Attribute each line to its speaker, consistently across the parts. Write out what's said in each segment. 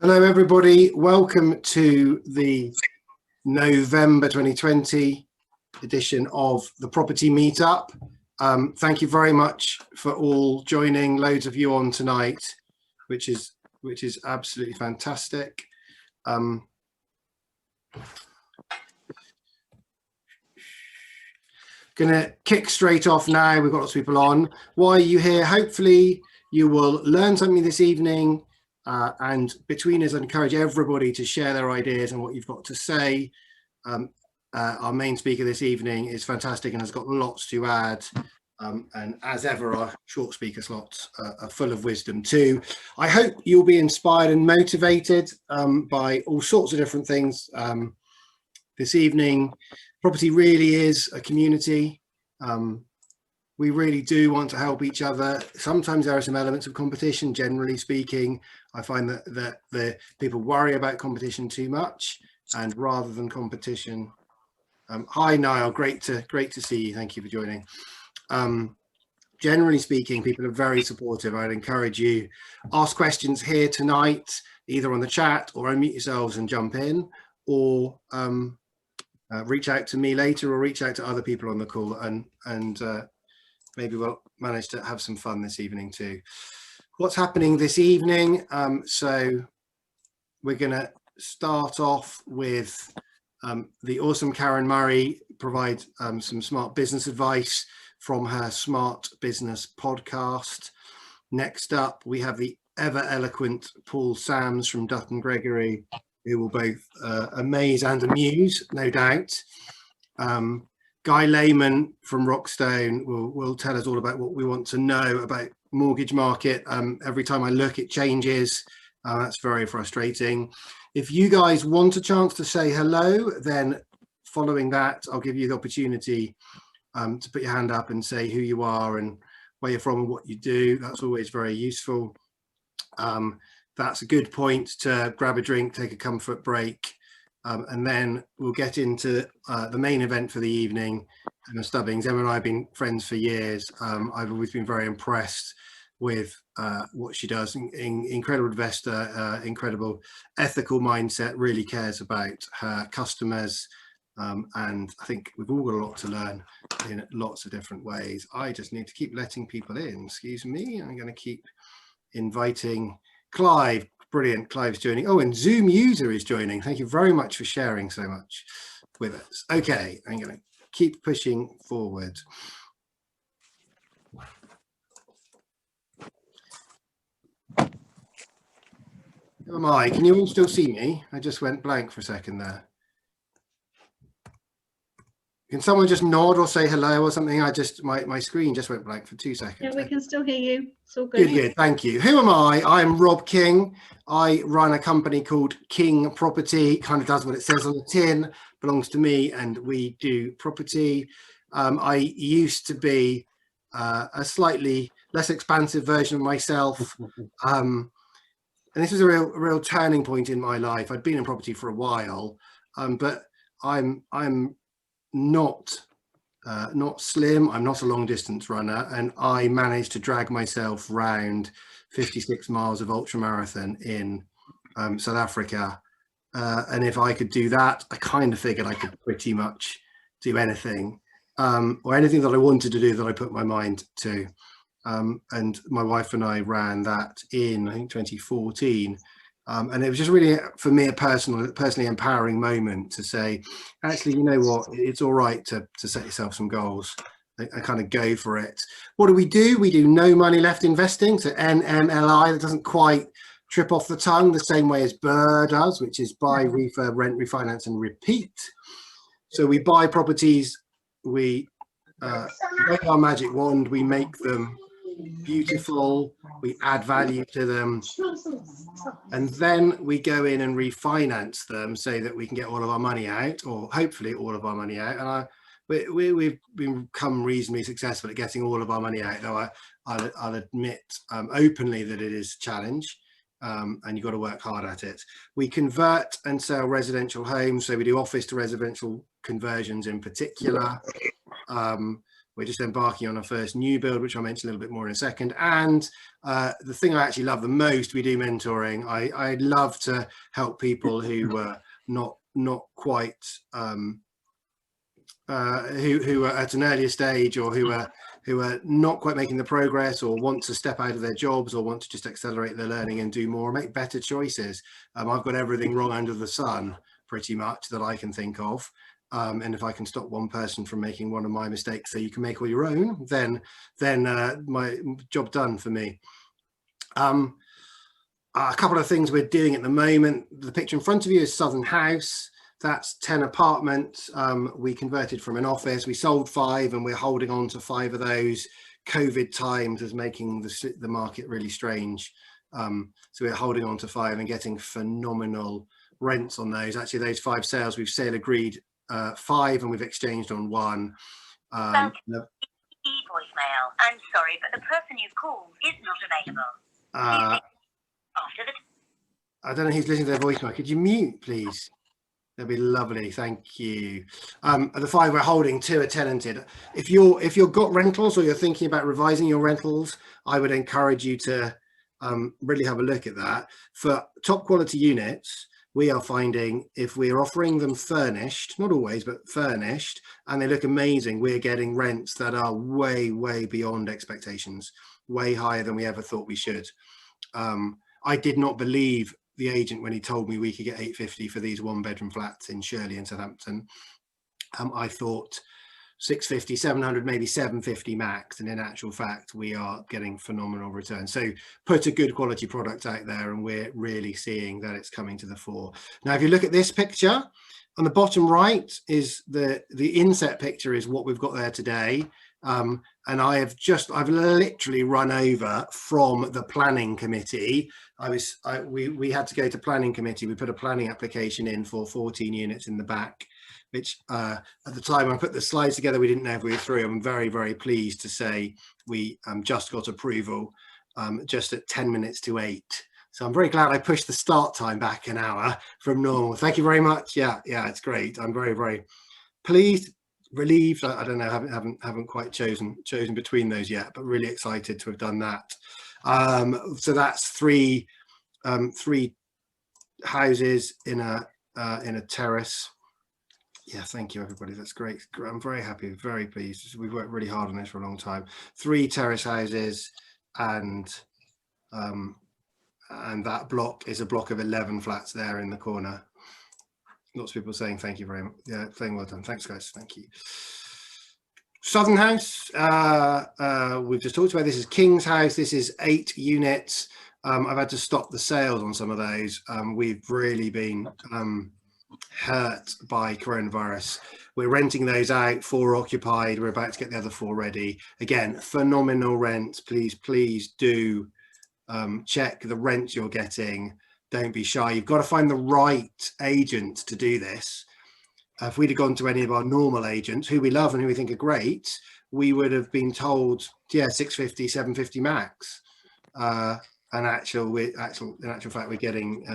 Speaker 1: Hello everybody, welcome to the November 2020 edition of the Property Meetup. Thank you very much for all joining, loads of you on tonight, which is absolutely fantastic. Gonna kick straight off now, we've got lots of people on. Why are you here? Hopefully you will learn something this evening. And between us, I encourage everybody to share their ideas and what you've got to say. Our main speaker this evening is fantastic and has got lots to add. And as ever, our short speaker slots are full of wisdom too. I hope you'll be inspired and motivated by all sorts of different things this evening. Property really is a community. We really do want to help each other. Sometimes there are some elements of competition. Generally speaking, I find that the people worry about competition too much, and rather than competition. Hi Niall, great to see you. Thank you for joining. Generally speaking, people are very supportive. I'd encourage you ask questions here tonight, either on the chat or unmute yourselves and jump in, or reach out to me later, or reach out to other people on the call, and maybe we'll manage to have some fun this evening too. What's happening this evening? So we're going to start off with the awesome Karen Murray provide some smart business advice from her Smart Business podcast. Next up, we have the ever eloquent Paul Sams from Dutton Gregory, who will both amaze and amuse, no doubt. Guy Layman from Rockstone will tell us all about what we want to know about mortgage market. Every time I look, it changes. That's very frustrating. If you guys want a chance to say hello, then following that, I'll give you the opportunity to put your hand up and say who you are and where you're from and what you do. That's always very useful. That's a good point to grab a drink, take a comfort break. And then we'll get into the main event for the evening. Emma Stubbings. Emma and I have been friends for years. I've always been very impressed with what she does. Incredible investor, incredible ethical mindset, really cares about her customers. And I think we've all got a lot to learn in lots of different ways. I just need to keep letting people in. Excuse me. I'm going to keep inviting Clive. Brilliant, Clive's joining. Oh, and Zoom user is joining. Thank you very much for sharing so much with us. Okay, I'm going to keep pushing forward. Who am I? Can you all still see me? I just went blank for a second there. Can someone just nod or say hello or something? My screen just went blank for 2 seconds.
Speaker 2: Yeah, we can still hear you. It's all good.
Speaker 1: Good, thank you. Who am I? I'm Rob King. I run a company called King Property. Kind of does what it says on the tin, belongs to me, and we do property. I used to be a slightly less expansive version of myself. And this was a real turning point in my life. I'd been in property for a while, but I'm not slim. I'm not a long distance runner, and I managed to drag myself round 56 miles of ultra marathon in South Africa. And if I could do that, I kind of figured I could pretty much do anything, or anything that I wanted to do that I put my mind to. And my wife and I ran that in, I think, 2014. And it was just really, for me, a personally empowering moment to say, actually, you know what, it's all right to set yourself some goals and kind of go for it. What do? We do no money left investing, so NMLI. That doesn't quite trip off the tongue the same way as BRRRR does, which is buy, refurb, rent, refinance and repeat. So we buy properties, we make our magic wand, we make them beautiful, we add value to them, and then we go in and refinance them so that we can get all of our money out, or hopefully all of our money out. And we've become reasonably successful at getting all of our money out, though I'll admit openly that it is a challenge, and you've got to work hard at it. We convert and sell residential homes, so we do office to residential conversions in particular. We're just embarking on our first new build, which I'll mention a little bit more in a second. And the thing I actually love the most, we do mentoring. I love to help people who were not quite who are at an earlier stage, or who are not quite making the progress, or want to step out of their jobs, or want to just accelerate their learning and do more, make better choices. I've got everything wrong under the sun pretty much that I can think of, and if I can stop one person from making one of my mistakes so you can make all your own, then my job done for me. A couple of things we're doing at the moment. The picture in front of you is Southern House. That's 10 apartments. We converted from an office. We sold 5 and we're holding on to 5 of those. COVID times is making the market really strange. So we're holding on to 5 and getting phenomenal rents on those. Actually, those 5 sales, we've sale agreed 5 and we've exchanged on 1.
Speaker 3: Voicemail. I'm sorry, but the person you've called is not available. After the
Speaker 1: I don't know who's listening to their voicemail. Could you mute, please? That'd be lovely. Thank you. The 5 we're holding, 2 are tenanted. If you've got rentals, or you're thinking about revising your rentals, I would encourage you to really have a look at that. For top quality units, we are finding if we're offering them furnished, not always, but furnished, and they look amazing, we're getting rents that are way, way beyond expectations, way higher than we ever thought we should. I did not believe the agent when he told me we could get 850 for these 1-bedroom flats in Shirley and Southampton. I thought 650, 700, maybe 750 max, and in actual fact we are getting phenomenal returns. So put a good quality product out there and we're really seeing that it's coming to the fore. Now if you look at this picture on the bottom right, is the inset picture is what we've got there today. And I've literally run over from the planning committee. We had to go to planning committee. We put a planning application in for 14 units in the back, which at the time I put the slides together, we didn't know if we were through. I'm very, very pleased to say we just got approval just at 10 minutes to 8. So I'm very glad I pushed the start time back an hour from normal. Thank you very much. Yeah, it's great. I'm very, very pleased. Relieved. I don't know, haven't quite chosen between those yet, but really excited to have done that. So that's 3 houses in a terrace. Yeah, thank you everybody, that's great. I'm very happy, very pleased. We've worked really hard on this for a long time. 3 terrace houses, and that block is a block of 11 flats there in the corner. Lots of people saying thank you very much. Yeah, saying well done. Thanks guys, thank you. Southern House, we've just talked about. This is King's House. This is 8 units. I've had to stop the sales on some of those. We've really been hurt by coronavirus. We're renting those out, 4 occupied. We're about to get the other 4 ready. Again, phenomenal rents. Please do check the rents you're getting. Don't be shy. You've got to find the right agent to do this. If we'd have gone to any of our normal agents, who we love and who we think are great, we would have been told, yeah, 650, 750 max. In actual fact, we're getting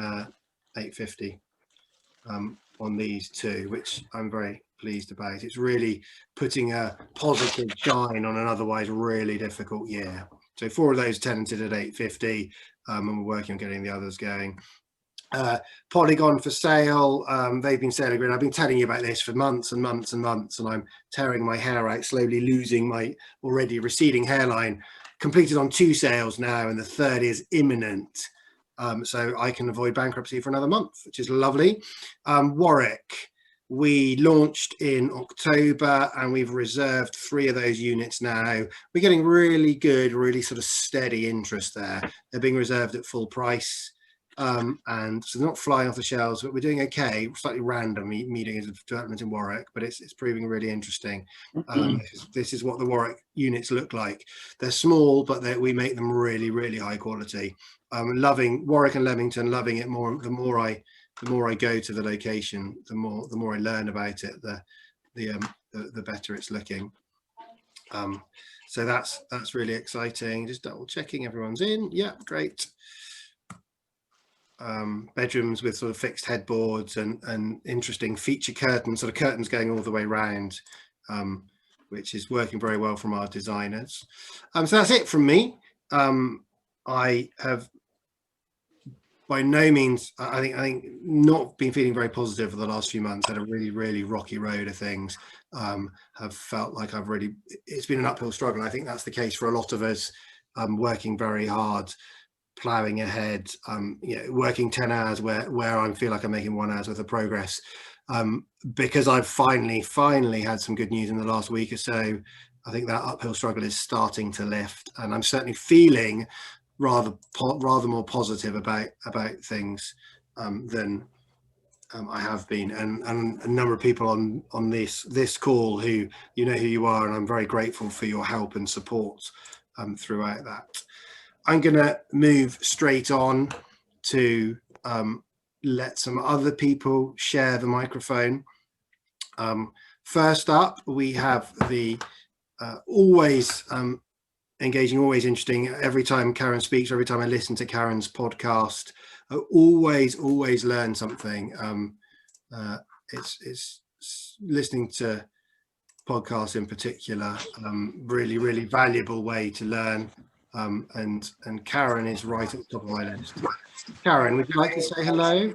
Speaker 1: 850 on these 2, which I'm very pleased about. It's really putting a positive shine on an otherwise really difficult year. So 4 of those tenanted at 850, and we're working on getting the others going. Polygon for sale. They've been sale agreed. I've been telling you about this for months and months and months, and I'm tearing my hair out, slowly losing my already receding hairline. Completed on 2 sales now, and the 3rd is imminent. So I can avoid bankruptcy for another month, which is lovely. Warwick, we launched in October and we've reserved 3 of those units now. We're getting really good, really sort of steady interest there. They're being reserved at full price. And so they're not flying off the shelves, but we're doing okay. Slightly random meeting as a development in Warwick, but it's proving really interesting. This is what the Warwick units look like. They're small, but we make them really, really high quality. Loving Warwick and Leamington, loving it more. The more I go to the location, the more I learn about it, the better it's looking. So that's really exciting. Just double checking everyone's in. Yeah, great. Bedrooms with sort of fixed headboards and interesting feature curtains, sort of curtains going all the way around, which is working very well from our designers. So that's it from me. I have by no means, I think not been feeling very positive for the last few months. Had a really rocky road of things. Have felt like it's been an uphill struggle. I think that's the case for a lot of us. Working very hard, ploughing ahead, working 10 hours where I feel like I'm making 1 hour's worth of progress. Because I've finally had some good news in the last week or so. I think that uphill struggle is starting to lift, and I'm certainly feeling rather more positive about things than I have been, and a number of people on this call who you know who you are, and I'm very grateful for your help and support throughout that. I'm gonna move straight on to let some other people share the microphone. First up, we have the always engaging, always interesting. Every time Karen speaks, every time I listen to Karen's podcast, I always learn something. It's listening to podcasts in particular, really valuable way to learn. And Karen is right at the top of my list. Karen, would you like to say hello?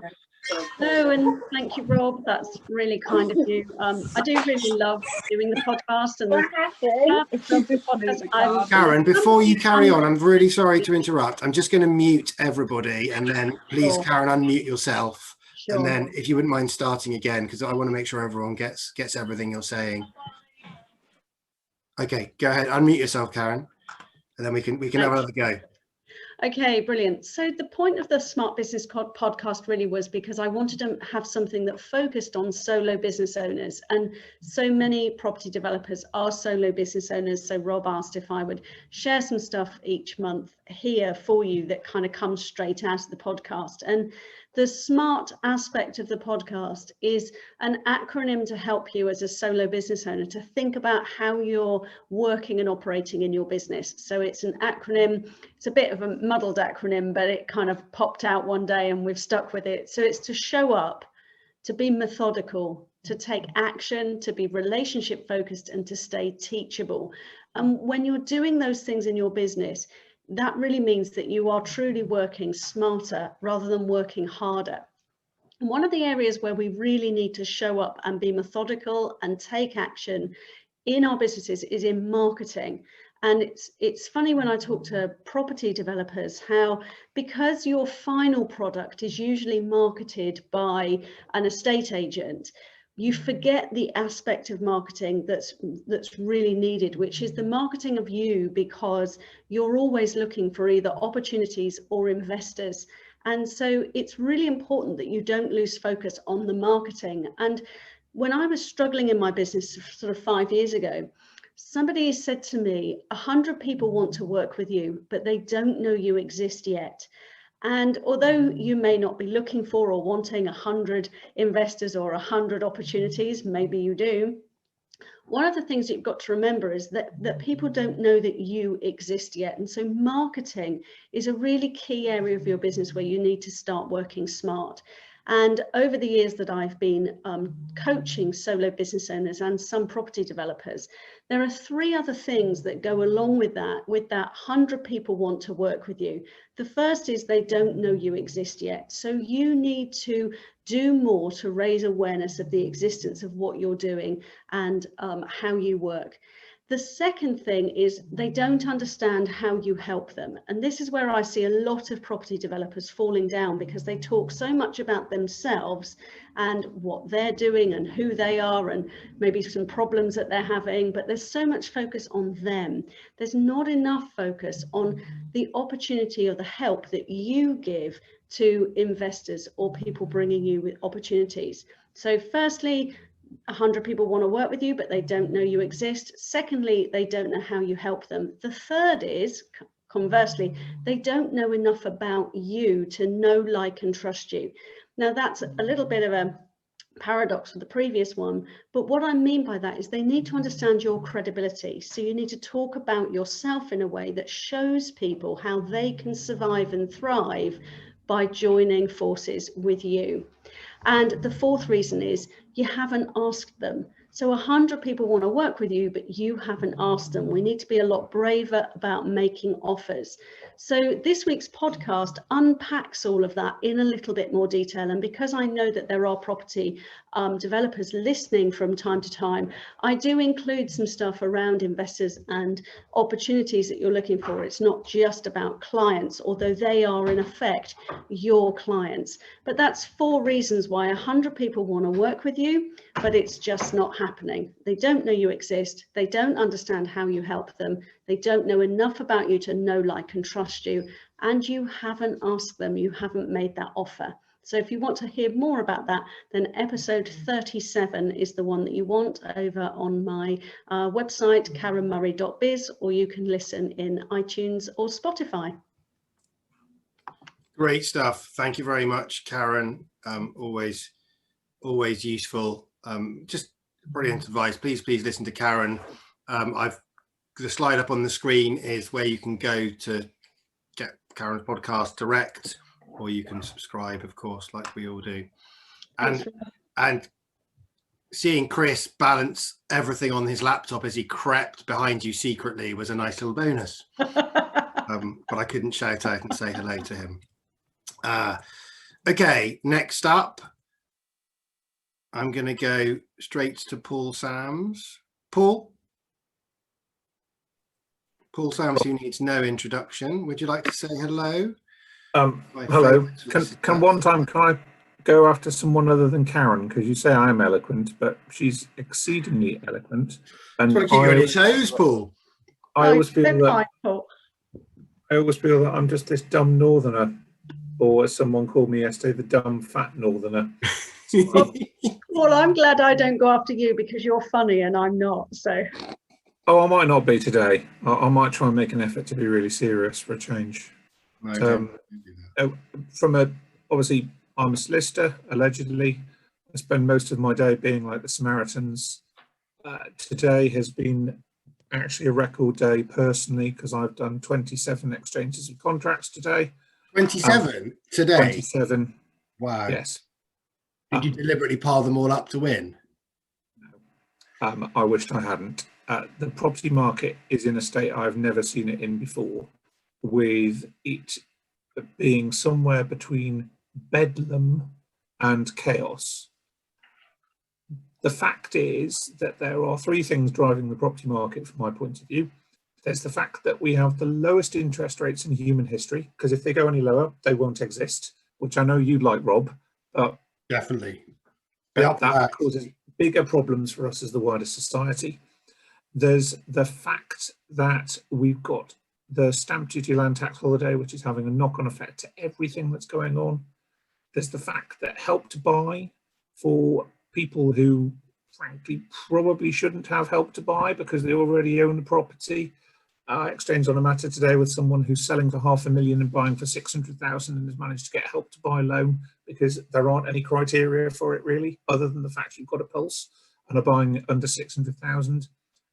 Speaker 2: Hello, and thank you, Rob. That's really kind of you. I do really love doing the podcast and the podcast.
Speaker 1: Karen, before you carry on, I'm really sorry to interrupt. I'm just going to mute everybody, and then please, Karen, unmute yourself. Sure. And then if you wouldn't mind starting again, because I want to make sure everyone gets everything you're saying. Okay, go ahead, unmute yourself, Karen, and then we can have another go.
Speaker 2: Okay, brilliant. So the point of the Smart Business podcast really was because I wanted to have something that focused on solo business owners, and so many property developers are solo business owners. So Rob asked if I would share some stuff each month here for you that kind of comes straight out of the podcast. And the SMART aspect of the podcast is an acronym to help you as a solo business owner to think about how you're working and operating in your business. So it's an acronym. It's a bit of a muddled acronym, but it kind of popped out one day and we've stuck with it. So it's to show up, to be methodical, to take action, to be relationship focused, and to stay teachable. And when you're doing those things in your business, that really means that you are truly working smarter rather than working harder. And one of the areas where we really need to show up and be methodical and take action in our businesses is in marketing. And it's funny when I talk to property developers how, because your final product is usually marketed by an estate agent, you forget the aspect of marketing that's really needed, which is the marketing of you, because you're always looking for either opportunities or investors. And so it's really important that you don't lose focus on the marketing. And when I was struggling in my business sort of 5 years ago, somebody said to me, 100 people want to work with you, but they don't know you exist yet. And although you may not be looking for or wanting 100 investors or 100 opportunities, maybe you do, one of the things you've got to remember is that people don't know that you exist yet. And so marketing is a really key area of your business where you need to start working smart. And over the years that I've been coaching solo business owners and some property developers, there are 3 other things that go along with that 100 people want to work with you. The first is they don't know you exist yet. So you need to do more to raise awareness of the existence of what you're doing and how you work. The second thing is they don't understand how you help them. And this is where I see a lot of property developers falling down, because they talk so much about themselves and what they're doing and who they are and maybe some problems that they're having, but there's so much focus on them. There's not enough focus on the opportunity or the help that you give to investors or people bringing you with opportunities. So firstly, 100 people want to work with you, but they don't know you exist. Secondly, they don't know how you help them. The third is, conversely, they don't know enough about you to know, like, and trust you. Now, that's a little bit of a paradox with the previous one, but what I mean by that is they need to understand your credibility. So you need to talk about yourself in a way that shows people how they can survive and thrive by joining forces with you. And the fourth reason is you haven't asked them. So 100 people want to work with you, but you haven't asked them. We need to be a lot braver about making offers. So this week's podcast unpacks all of that in a little bit more detail. And because I know that there are property developers listening from time to time, I do include some stuff around investors and opportunities that you're looking for. It's not just about clients, although they are in effect your clients. But that's 4 reasons why 100 people want to work with you, but it's just not happening. They don't know you exist. They don't understand how you help them. They don't know enough about you to know, like, and trust you. And you haven't asked them. You haven't made that offer. So if you want to hear more about that, then episode 37 is the one that you want over on my website, karenmurray.biz, or you can listen in iTunes or Spotify.
Speaker 1: Great stuff. Thank you very much, Karen. Always useful. Just brilliant advice. Please listen to Karen. The slide up on the screen is where you can go to get Karen's podcast direct, or you can subscribe, of course, like we all do. And seeing Chris balance everything on his laptop as he crept behind you secretly was a nice little bonus. But I couldn't shout out and say hello to him. Okay, next up, I'm going to go straight to Paul Sams. Paul Sams, who needs no introduction. Would you like to say hello?
Speaker 4: Hello. Can I go after someone other than Karen? Because you say I'm eloquent, but she's exceedingly eloquent. And
Speaker 1: keep you on your toes, Paul.
Speaker 4: I always feel that I'm just this dumb northerner, or as someone called me yesterday, the dumb fat northerner.
Speaker 2: Well, I'm glad I don't go after you because you're funny and I'm not. So.
Speaker 4: Oh, I might not be today. I might try and make an effort to be really serious for a change.
Speaker 1: No,
Speaker 4: Obviously, I'm a solicitor, allegedly. I spend most of my day being like the Samaritans. Today has been actually a record day personally, because I've done 27 exchanges of contracts today.
Speaker 1: 27 today?
Speaker 4: 27.
Speaker 1: Wow.
Speaker 4: Yes.
Speaker 1: Did you deliberately pile them all up to win?
Speaker 4: No. I wished I hadn't. The property market is in a state I've never seen it in before, with it being somewhere between bedlam and chaos. The fact is that there are 3 things driving the property market from my point of view. There's the fact that we have the lowest interest rates in human history, because if they go any lower, they won't exist, which I know you'd like, Rob.
Speaker 1: Definitely.
Speaker 4: That causes bigger problems for us as the wider society. There's the fact that we've got the stamp duty land tax holiday, which is having a knock-on effect to everything that's going on. There's the fact that Help to Buy for people who frankly probably shouldn't have Help to Buy because they already own the property. I exchanged on a matter today with someone who's selling for $500,000 and buying for 600,000 and has managed to get Help to Buy loan because there aren't any criteria for it really, other than the fact you've got a pulse and are buying under 600,000.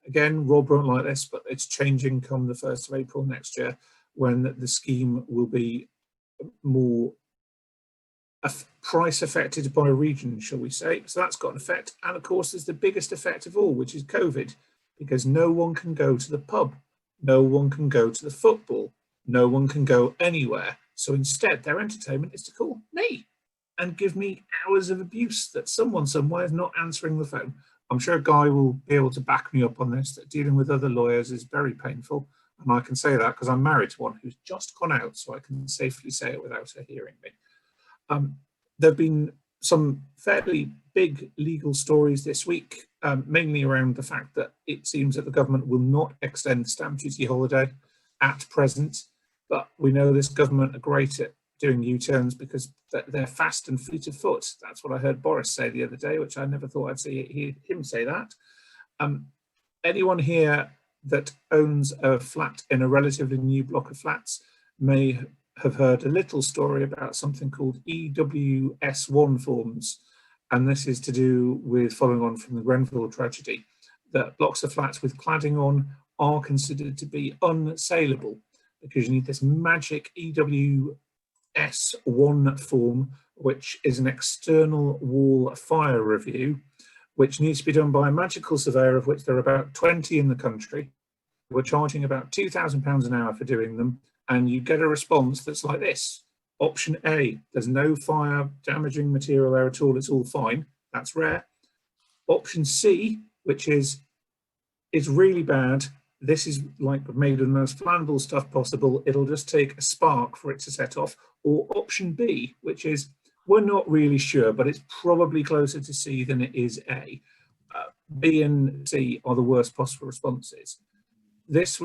Speaker 4: Again, Rob won't like this, but it's changing come the 1st of April next year, when the scheme will be more price affected by region, shall we say. So that's got an effect. And of course, there's the biggest effect of all, which is COVID, because no one can go to the pub. No one can go to the football. No one can go anywhere. So instead, their entertainment is to call me and give me hours of abuse that someone somewhere is not answering the phone. I'm sure Guy will be able to back me up on this, that dealing with other lawyers is very painful. And I can say that because I'm married to one who's just gone out, so I can safely say it without her hearing me. There have been some fairly big legal stories this week, mainly around the fact that it seems that the government will not extend the stamp duty holiday at present. But we know this government are great at doing U-turns because they're fast and fleet of foot. That's what I heard Boris say the other day, which I never thought I'd see him say that. Anyone here that owns a flat in a relatively new block of flats may have heard a little story about something called EWS1 forms. And this is to do with following on from the Grenfell tragedy, that blocks of flats with cladding on are considered to be unsaleable because you need this magic EWS1 form, which is an external wall fire review, which needs to be done by a magical surveyor, of which there are about 20 in the country. We're charging about £2,000 an hour for doing them, and you get a response that's like this. Option A, there's no fire damaging material there at all, it's all fine. That's rare. Option C, which is, it's really bad. This is like made of the most flammable stuff possible. It'll just take a spark for it to set off. Or option B, which is, we're not really sure, but it's probably closer to C than it is A. B and C are the worst possible responses. This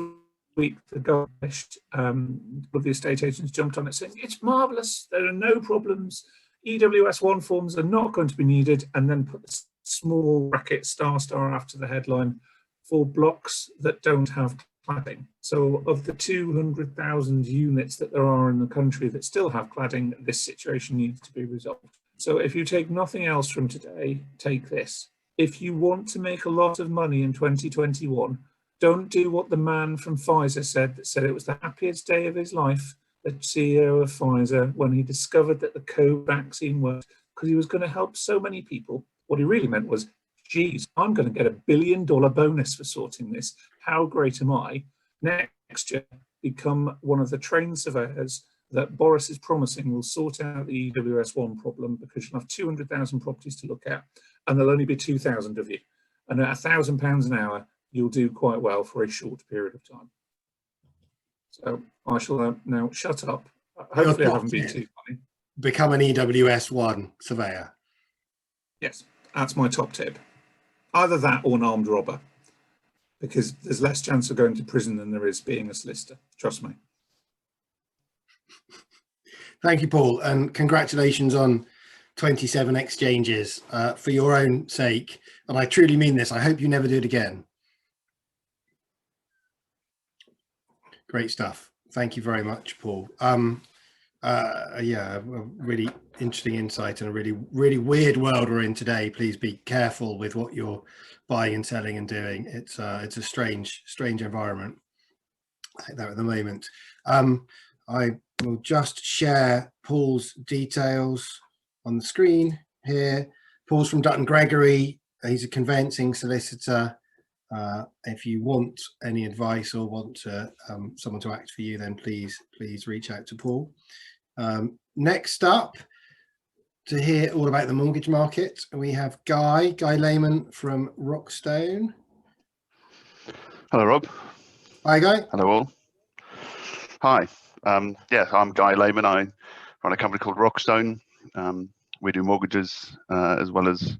Speaker 4: week, the government, of the estate agents jumped on it saying, it's marvellous, there are no problems, EWS1 forms are not going to be needed, and then put the small bracket star after the headline for blocks that don't have cladding. So of the 200,000 units that there are in the country that still have cladding, this situation needs to be resolved. So if you take nothing else from today, take this. If you want to make a lot of money in 2021, don't do what the man from Pfizer said, that said it was the happiest day of his life, the CEO of Pfizer, when he discovered that the COVID vaccine worked, because he was going to help so many people. What he really meant was, geez, I'm going to get $1 billion bonus for sorting this. How great am I? Next year, become one of the trained surveyors that Boris is promising will sort out the EWS1 problem, because you'll have 200,000 properties to look at, and there'll only be 2,000 of you. And at £1,000 an hour, you'll do quite well for a short period of time. So I shall now shut up. Hopefully I haven't been too funny.
Speaker 1: Become an EWS1 surveyor.
Speaker 4: Yes, that's my top tip. Either that or an armed robber, because there's less chance of going to prison than there is being a solicitor. Trust me.
Speaker 1: Thank you, Paul, and congratulations on 27 exchanges for your own sake. And I truly mean this. I hope you never do it again. Great stuff. Thank you very much, Paul. Yeah, a really interesting insight and a really weird world we're in today. Please be careful with what you're buying and selling and doing. It's a strange environment like that at the moment. I will just share Paul's details on the screen here. Paul's from Dutton Gregory. He's a conveyancing solicitor. If you want any advice or want someone to act for you, then please reach out to Paul. Next up, to hear all about the mortgage market, we have Guy Layman from Rockstone.
Speaker 5: Hello, Rob.
Speaker 1: Hi, Guy.
Speaker 5: Hello, all. Hi. Yeah, I'm Guy Layman. I run a company called Rockstone. We do mortgages as well as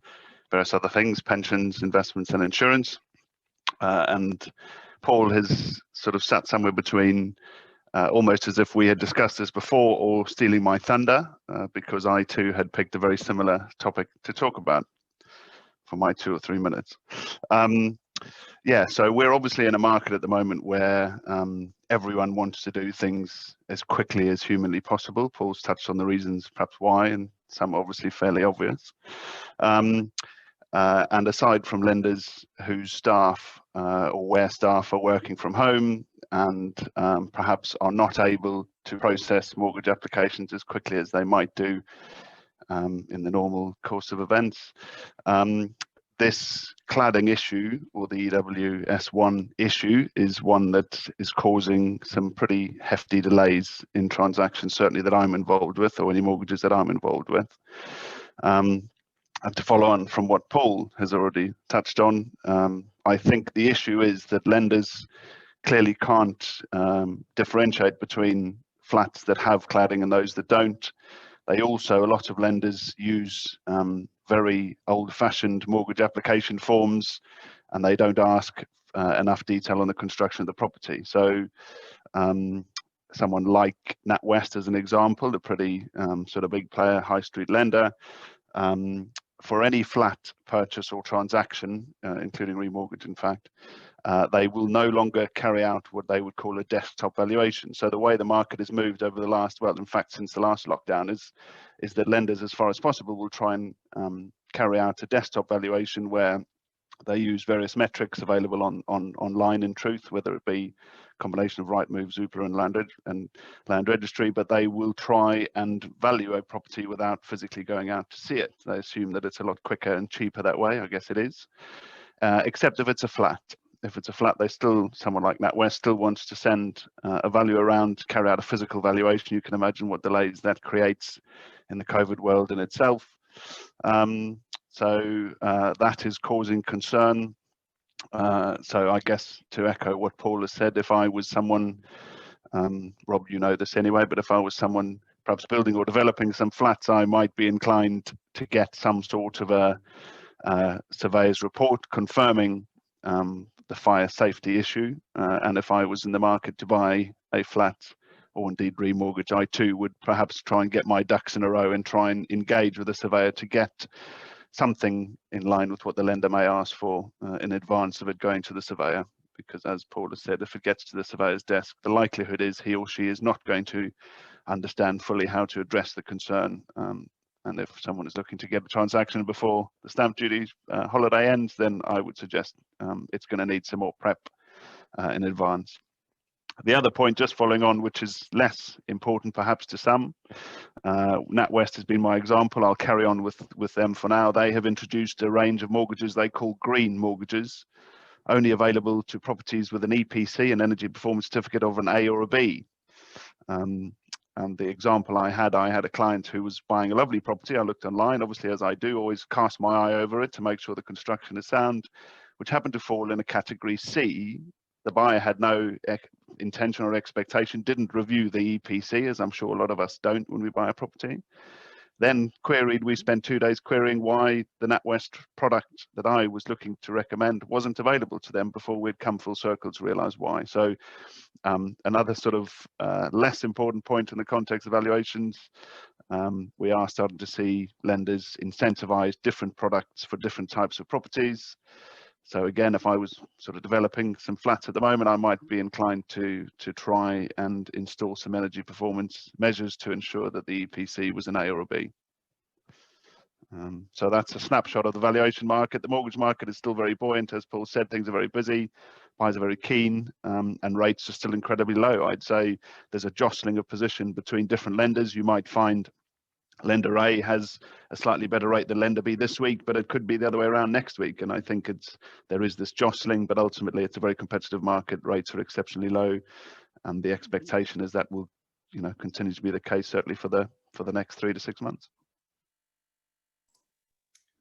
Speaker 5: various other things, pensions, investments, and insurance. And Paul has sort of sat somewhere between almost as if we had discussed this before or stealing my thunder, because I too had picked a very similar topic to talk about for my 2 or 3 minutes. Yeah, so we're obviously in a market at the moment where everyone wants to do things as quickly as humanly possible. Paul's touched on the reasons perhaps why, and some obviously fairly obvious. And aside from lenders whose staff or where staff are working from home and perhaps are not able to process mortgage applications as quickly as they might do in the normal course of events, this cladding issue, or the EWS1 issue, is one that is causing some pretty hefty delays in transactions, certainly that I'm involved with, or any mortgages that I'm involved with. And to follow on from what Paul has already touched on, I think the issue is that lenders clearly can't differentiate between flats that have cladding and those that don't. They also, a lot of lenders use very old-fashioned mortgage application forms, and they don't ask enough detail on the construction of the property. So someone like NatWest, as an example, a pretty sort of big player, high street lender, for any flat purchase or transaction, including remortgage, in fact, they will no longer carry out what they would call a desktop valuation. So the way the market has moved over the last, well, in fact, since the last lockdown, is that lenders, as far as possible, will try and carry out a desktop valuation where They use various metrics available online in truth, whether it be a combination of Rightmove, Zoopla and Land Registry, but they will try and value a property without physically going out to see it. They assume that it's a lot quicker and cheaper that way. I guess it is, except if it's a flat. If it's a flat, someone like NatWest still wants to send a value around, carry out a physical valuation. You can imagine what delays that creates in the COVID world in itself. So that is causing concern. So I guess to echo what Paul has said, if I was someone, Rob, you know this anyway, but if I was someone perhaps building or developing some flats, I might be inclined to get some sort of a surveyor's report confirming the fire safety issue. And if I was in the market to buy a flat or indeed remortgage, I too would perhaps try and get my ducks in a row and try and engage with a surveyor to get something in line with what the lender may ask for in advance of it going to the surveyor. Because as Paul has said, if it gets to the surveyor's desk, the likelihood is he or she is not going to understand fully how to address the concern. And if someone is looking to get a transaction before the stamp duty holiday ends, then I would suggest it's going to need some more prep in advance. The other point, just following on, which is less important perhaps to some, NatWest has been my example. I'll carry on with them for now. They have introduced a range of mortgages they call green mortgages, only available to properties with an EPC, an energy performance certificate of an A or a B. And the example I had a client who was buying a lovely property. I looked online, obviously, as I do, always cast my eye over it to make sure the construction is sound, which happened to fall in a category C. The buyer had no intention or expectation, didn't review the EPC, as I'm sure a lot of us don't when we buy a property. Then we spent 2 days querying why the NatWest product that I was looking to recommend wasn't available to them before we'd come full circle to realize why. So another sort of less important point in the context of valuations, we are starting to see lenders incentivize different products for different types of properties. So again, if I was sort of developing some flats at the moment, I might be inclined to try and install some energy performance measures to ensure that the EPC was an A or a B. So that's a snapshot of the valuation market. The mortgage market is still very buoyant. As Paul said, things are very busy, buyers are very keen, and rates are still incredibly low. I'd say there's a jostling of position between different lenders. You might find lender A has a slightly better rate than lender B this week, but it could be the other way around next week. And I think there is this jostling, but ultimately it's a very competitive market. Rates are exceptionally low, and the expectation is that will, continue to be the case certainly for the next 3 to 6 months.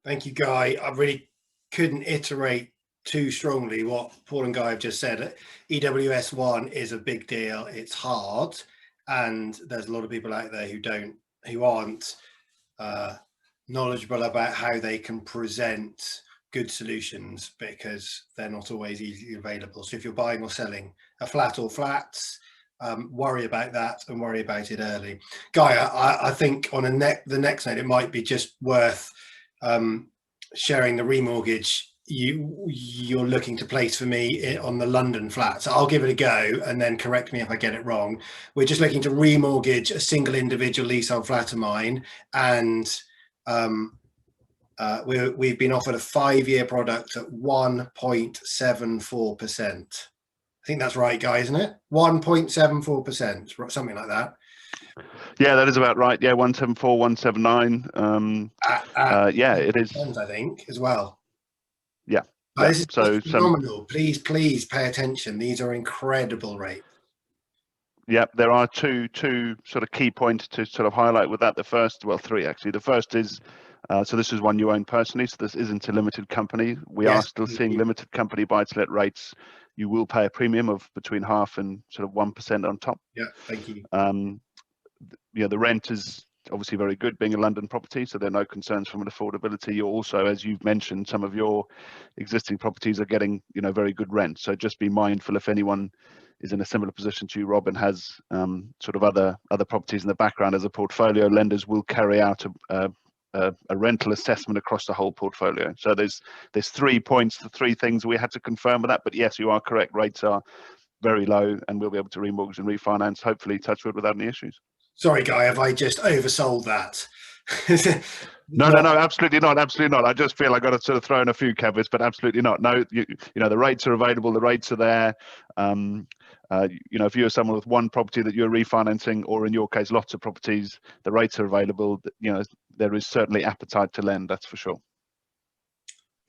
Speaker 1: Thank you, Guy. I really couldn't iterate too strongly what Paul and Guy have just said. EWS1 is a big deal. It's hard, and there's a lot of people out there who aren't knowledgeable about how they can present good solutions, because they're not always easily available. So if you're buying or selling a flat or flats, worry about that and worry about it early. Guy, I think on the next note, it might be just worth sharing the remortgage you're looking to place for me on the London flat. So I'll give it a go and then correct me if I get it wrong. We're just looking to remortgage a single individual leasehold flat of mine, and we've been offered a 5-year product at 1.74%. I think that's right, Guy, isn't it? 1.74%, something like that.
Speaker 5: Yeah, that is about right. Yeah, 174, 179. Yeah, it is.
Speaker 1: I think as well.
Speaker 5: Yeah.
Speaker 1: This is phenomenal. Please pay attention. These are incredible rates.
Speaker 5: Yeah, there are two sort of key points to sort of highlight with that. The first, well, three actually. The first is, so this is one you own personally, so this isn't a limited company. We are still seeing limited company buy-to-let rates. You will pay a premium of between 0.5% and sort of 1% on top.
Speaker 1: Yeah, thank you.
Speaker 5: The rent is obviously very good, being a London property, so there are no concerns from an affordability. You're also, as you've mentioned, some of your existing properties are getting, very good rent. So just be mindful if anyone is in a similar position to you, Rob, and has sort of other properties in the background as a portfolio. Lenders will carry out a rental assessment across the whole portfolio. So there's 3 points, the 3 things we had to confirm with that. But yes, you are correct. Rates are very low, and we'll be able to remortgage and refinance, hopefully, touch wood, without any issues.
Speaker 1: Sorry, Guy, have I just oversold that?
Speaker 5: No, absolutely not. Absolutely not. I just feel I got to sort of throw in a few caveats, but absolutely not. No, you know, the rates are available. The rates are there. You know, if you're someone with one property that you're refinancing, or in your case, lots of properties, the rates are available. You know, there is certainly appetite to lend. That's for sure.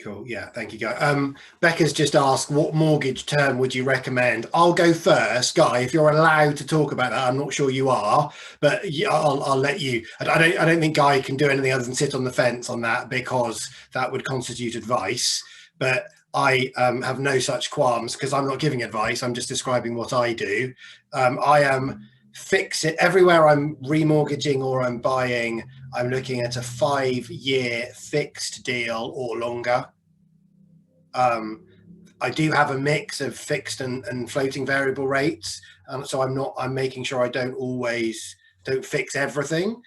Speaker 1: Cool. Yeah, thank you, Guy. Becca's just asked, what mortgage term would you recommend? I'll go first, Guy. If you're allowed to talk about that, I'm not sure you are, but yeah, I'll let you. I don't think Guy can do anything other than sit on the fence on that, because that would constitute advice. But I have no such qualms, because I'm not giving advice. I'm just describing what I do. I am fix it everywhere I'm remortgaging or I'm buying. I'm looking at a 5-year fixed deal or longer. I do have a mix of fixed and floating variable rates, so I'm making sure I don't fix everything.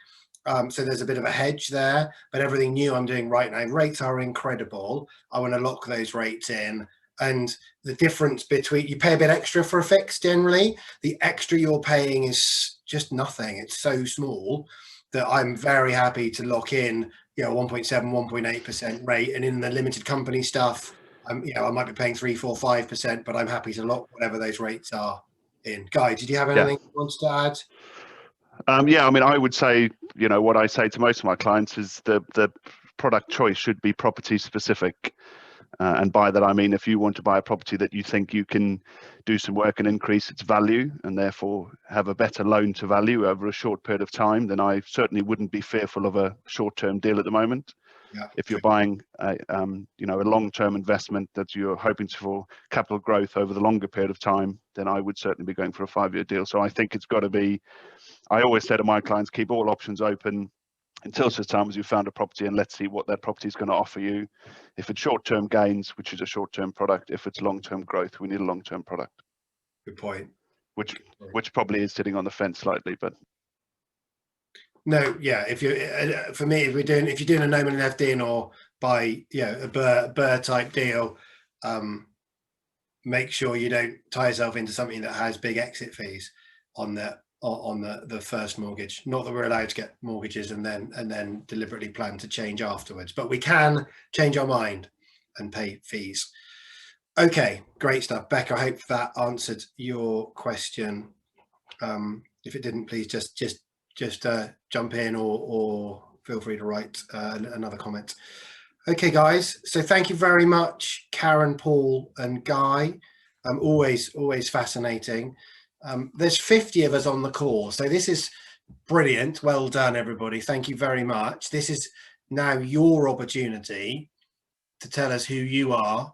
Speaker 1: So there's a bit of a hedge there, but everything new I'm doing right now, rates are incredible. I want to lock those rates in. And the difference between, you pay a bit extra for a fix generally, the extra you're paying is just nothing. It's so small that I'm very happy to lock in, you know, 1.7, 1.8% rate. And in the limited company stuff, you know, I might be paying 3, 4, 5%, but I'm happy to lock whatever those rates are in. Guy, did you have anything you wanted to add?
Speaker 5: Yeah, I mean, I would say, you know, what I say to most of my clients is the product choice should be property specific. And by that, I mean, if you want to buy a property that you think you can do some work and increase its value, and therefore have a better loan to value over a short period of time, then I certainly wouldn't be fearful of a short-term deal at the moment.
Speaker 1: Yeah.
Speaker 5: If you're buying you know, a long-term investment that you're hoping for capital growth over the longer period of time, then I would certainly be going for a 5-year deal. So I think it's got to be, I always say to my clients, keep all options open until such time as you found a property, and let's see what that property is going to offer you. If it's short-term gains, which is a short-term product. If it's long-term growth, we need a long-term product.
Speaker 1: Good point.
Speaker 5: Which probably is sitting on the fence slightly, but
Speaker 1: no, yeah. If you, for me, if you're doing a no money left in, or buy, you know, a Burr type deal, make sure you don't tie yourself into something that has big exit fees on the first mortgage. Not that we're allowed to get mortgages and then deliberately plan to change afterwards, but we can change our mind and pay fees. Okay, great stuff, Becca. I hope that answered your question. If it didn't, please just jump in or feel free to write another comment. Okay, guys. So thank you very much, Karen, Paul, and Guy. Always fascinating. There's 50 of us on the call, so this is brilliant. Well done, everybody. Thank you very much. This is now your opportunity to tell us who you are,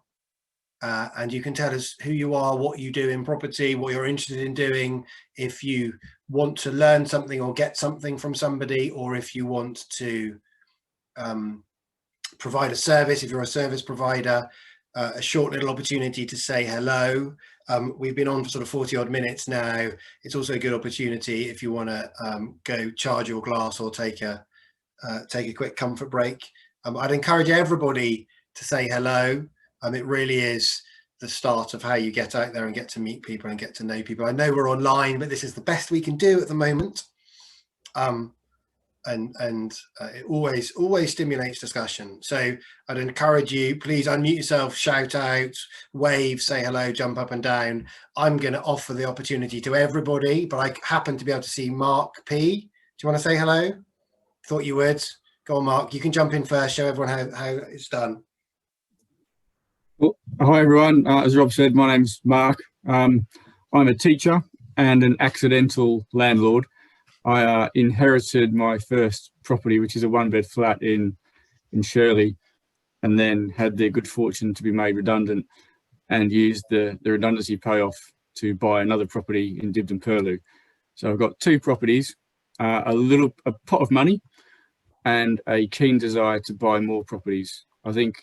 Speaker 1: and you can tell us who you are, what you do in property, what you're interested in doing, if you want to learn something or get something from somebody, or if you want to provide a service, if you're a service provider. A short little opportunity to say hello. We've been on for sort of 40 odd minutes now. It's also a good opportunity if you want to go charge your glass or take a quick comfort break. I'd encourage everybody to say hello. It really is the start of how you get out there and get to meet people and get to know people. I know we're online, but this is the best we can do at the moment. It always stimulates discussion. So I'd encourage you, please unmute yourself, shout out, wave, say hello, jump up and down. I'm going to offer the opportunity to everybody, but I happen to be able to see Mark P. Do you want to say hello? Thought you would. Go on, Mark. You can jump in first, show everyone how it's done.
Speaker 6: Well, hi everyone. As Rob said, my name's Mark. I'm a teacher and an accidental landlord. I inherited my first property, which is a 1-bed flat in Shirley, and then had the good fortune to be made redundant and used the redundancy payoff to buy another property in Dibden Purlieu. So I've got 2 properties, a pot of money and a keen desire to buy more properties. I think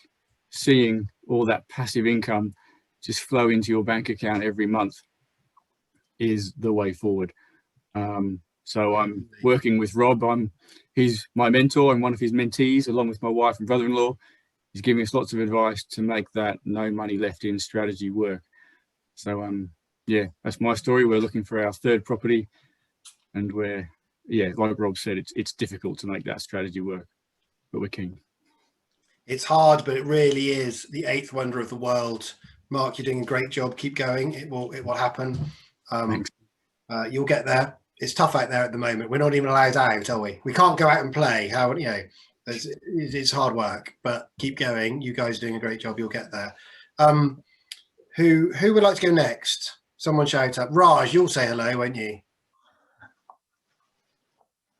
Speaker 6: seeing all that passive income just flow into your bank account every month is the way forward. So I'm working with Rob. He's my mentor and one of his mentees, along with my wife and brother-in-law. He's giving us lots of advice to make that no money left in strategy work. So yeah, that's my story. We're looking for our 3rd property, and like Rob said, it's difficult to make that strategy work. we're keen.
Speaker 1: It's hard, but it really is the eighth wonder of the world. Mark, you're doing a great job. Keep going. It will happen.
Speaker 6: Thanks.
Speaker 1: You'll get there. It's tough out there at the moment. We're not even allowed out, are we? We can't go out and play. How, you know, it's hard work, but keep going. You guys are doing a great job. You'll get there. Who would like to go next? Someone shout up. Raj, you'll say hello, won't you?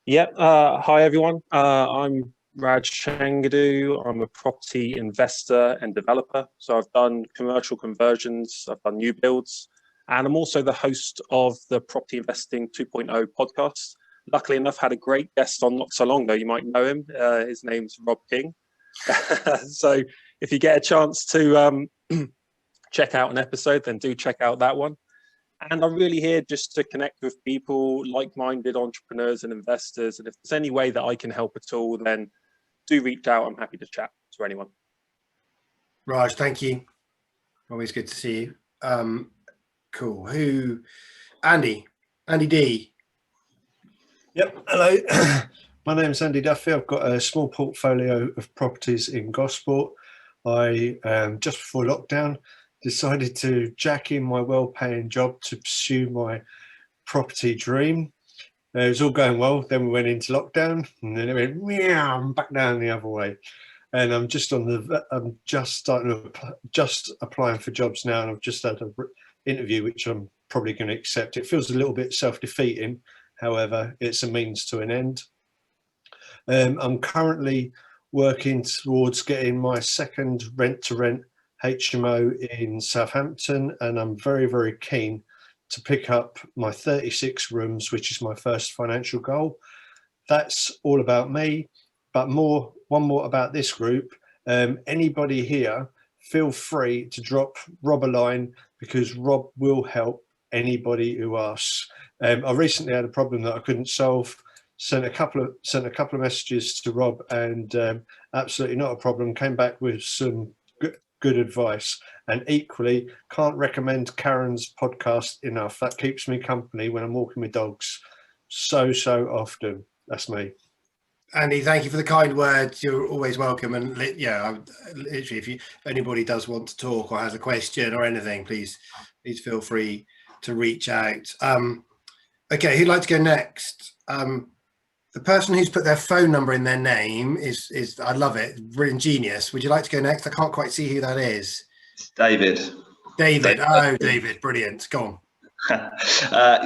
Speaker 7: Yep. Hi, everyone. I'm Raj Shangadu. I'm a property investor and developer. So I've done commercial conversions, I've done new builds, and I'm also the host of the Property Investing 2.0 podcast. Luckily enough, had a great guest on not so long ago. You might know him. His name's Rob King. So if you get a chance to check out an episode, then do check out that one. And I'm really here just to connect with people, like-minded entrepreneurs and investors. And if there's any way that I can help at all, then do reach out. I'm happy to chat to anyone.
Speaker 1: Raj, thank you. Always good to see you. Cool. Andy D.
Speaker 8: Yep. Hello. My name's Andy Duffy. I've got a small portfolio of properties in Gosport. I, just before lockdown, decided to jack in my well-paying job to pursue my property dream. It was all going well. Then we went into lockdown, and then it went meow, back down the other way. And I'm just applying for jobs now, and I've just had an interview, which I'm probably going to accept. It feels a little bit self-defeating. However, it's a means to an end. I'm currently working towards getting my second rent-to-rent HMO in Southampton, and I'm very, very keen to pick up my 36 rooms, which is my first financial goal. That's all about me, but one more about this group. Anybody here, feel free to drop Rob a line, because Rob will help anybody who asks. I recently had a problem that I couldn't solve. Sent a couple of messages to Rob, and absolutely not a problem. Came back with some good advice, and equally can't recommend Karen's podcast enough. That keeps me company when I'm walking my dogs so often. That's me.
Speaker 1: Andy, thank you for the kind words. You're always welcome. And yeah, literally, if anybody does want to talk or has a question or anything, please feel free to reach out. Okay, who'd like to go next? The person who's put their phone number in their name is I love it, brilliant, genius. Would you like to go next? I can't quite see who that is.
Speaker 9: It's David.
Speaker 1: David, brilliant. Go on.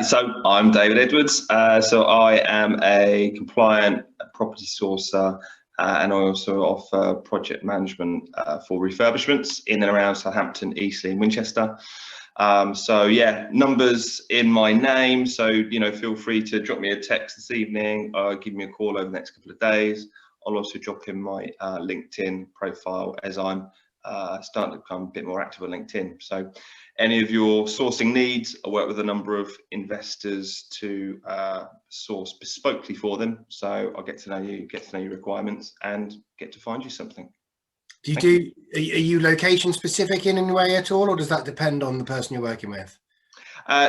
Speaker 9: So I'm David Edwards. So I am a compliant property sourcer, and I also offer project management for refurbishments in and around Southampton, Eastleigh and Winchester. So yeah, numbers in my name. So, you know, feel free to drop me a text this evening, or give me a call over the next couple of days. I'll also drop in my LinkedIn profile, as I'm starting to become a bit more active on LinkedIn. So any of your sourcing needs, I work with a number of investors to source bespokely for them. So I'll get to know you, get to know your requirements, and get to find you something.
Speaker 1: Are you location specific in any way at all, or does that depend on the person you're working with?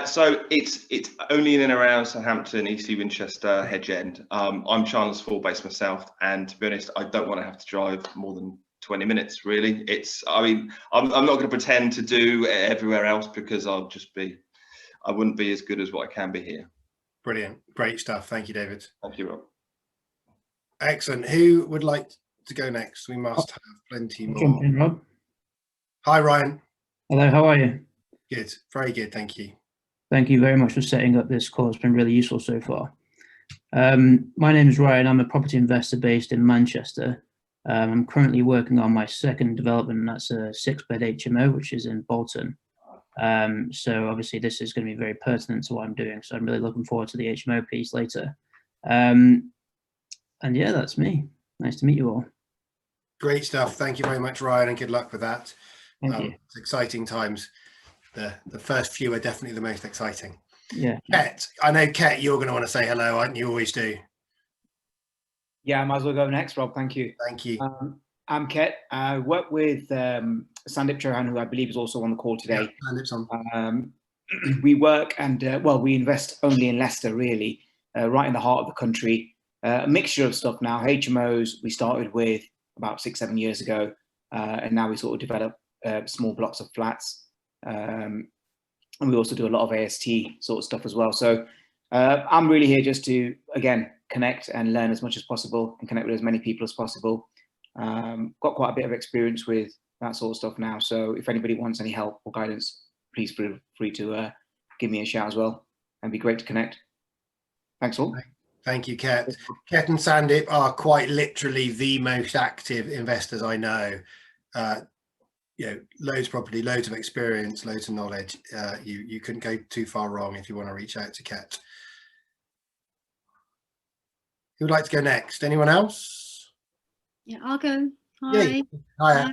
Speaker 9: So it's only in and around Southampton, Eastleigh, Winchester, Hedge End. I'm Chandler's based myself, and to be honest, I don't want to have to drive more than 20 minutes. Really, I'm not going to pretend to do everywhere else, because I wouldn't be as good as what I can be here.
Speaker 1: Brilliant, great stuff. Thank you, David.
Speaker 9: Thank you, Rob.
Speaker 1: Excellent. Who would like to go next? We must have plenty more.
Speaker 10: Jump in, Rob.
Speaker 1: Hi, Ryan.
Speaker 10: Hello, how are you?
Speaker 1: Good, very good, thank you.
Speaker 10: Thank you very much for setting up this call. It's been really useful so far. My name is Ryan. I'm a property investor based in Manchester. I'm currently working on my second development, and that's a 6-bed HMO, which is in Bolton. So obviously this is going to be very pertinent to what I'm doing. So I'm really looking forward to the HMO piece later. And yeah, that's me. Nice to meet you all.
Speaker 1: Great stuff. Thank you very much, Ryan, and good luck with that.
Speaker 10: Thank you.
Speaker 1: It's exciting times. The first few are definitely the most exciting.
Speaker 10: Yeah.
Speaker 1: Ket, I know, Ket, you're going to want to say hello, aren't you? Always do.
Speaker 11: Yeah, I might as well go next, Rob. Thank you.
Speaker 1: Thank you.
Speaker 11: I'm Ket. I work with Sandip Chauhan, who I believe is also on the call today.
Speaker 1: Yeah, Sandip's on.
Speaker 11: We work and, we invest only in Leicester, really, right in the heart of the country. a mixture of stuff now. HMOs we started with about 6-7 years ago, and now we sort of develop small blocks of flats, and we also do a lot of AST sort of stuff as well. So I'm really here just to, again, connect and learn as much as possible and connect with as many people as possible. Got quite a bit of experience with that sort of stuff now. So if anybody wants any help or guidance, please feel free to give me a shout as well. And be great to connect. Thanks all.
Speaker 1: Thank you, Ket. Ket and Sandip are quite literally the most active investors I know. You know, loads of property, loads of experience, loads of knowledge. You couldn't go too far wrong if you want to reach out to Ket. Who would like to go next? Anyone else?
Speaker 12: Yeah, I'll go. Hi.
Speaker 1: Yay. Hi.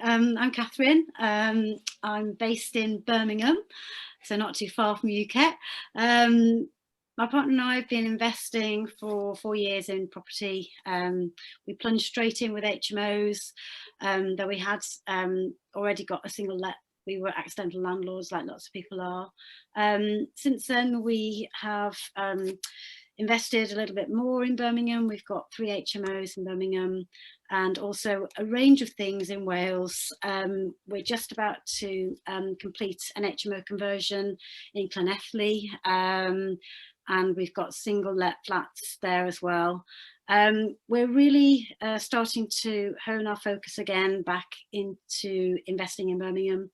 Speaker 12: I'm Catherine. I'm based in Birmingham, so not too far from UK. My partner and I have been investing for 4 years in property. We plunged straight in with HMOs, though we had already got a single let. We were accidental landlords, like lots of people are. Since then, we have invested a little bit more in Birmingham. We've got 3 HMOs in Birmingham and also a range of things in Wales. We're just about to complete an HMO conversion in Llanelli, and we've got single let flats there as well. We're really starting to hone our focus again back into investing in Birmingham.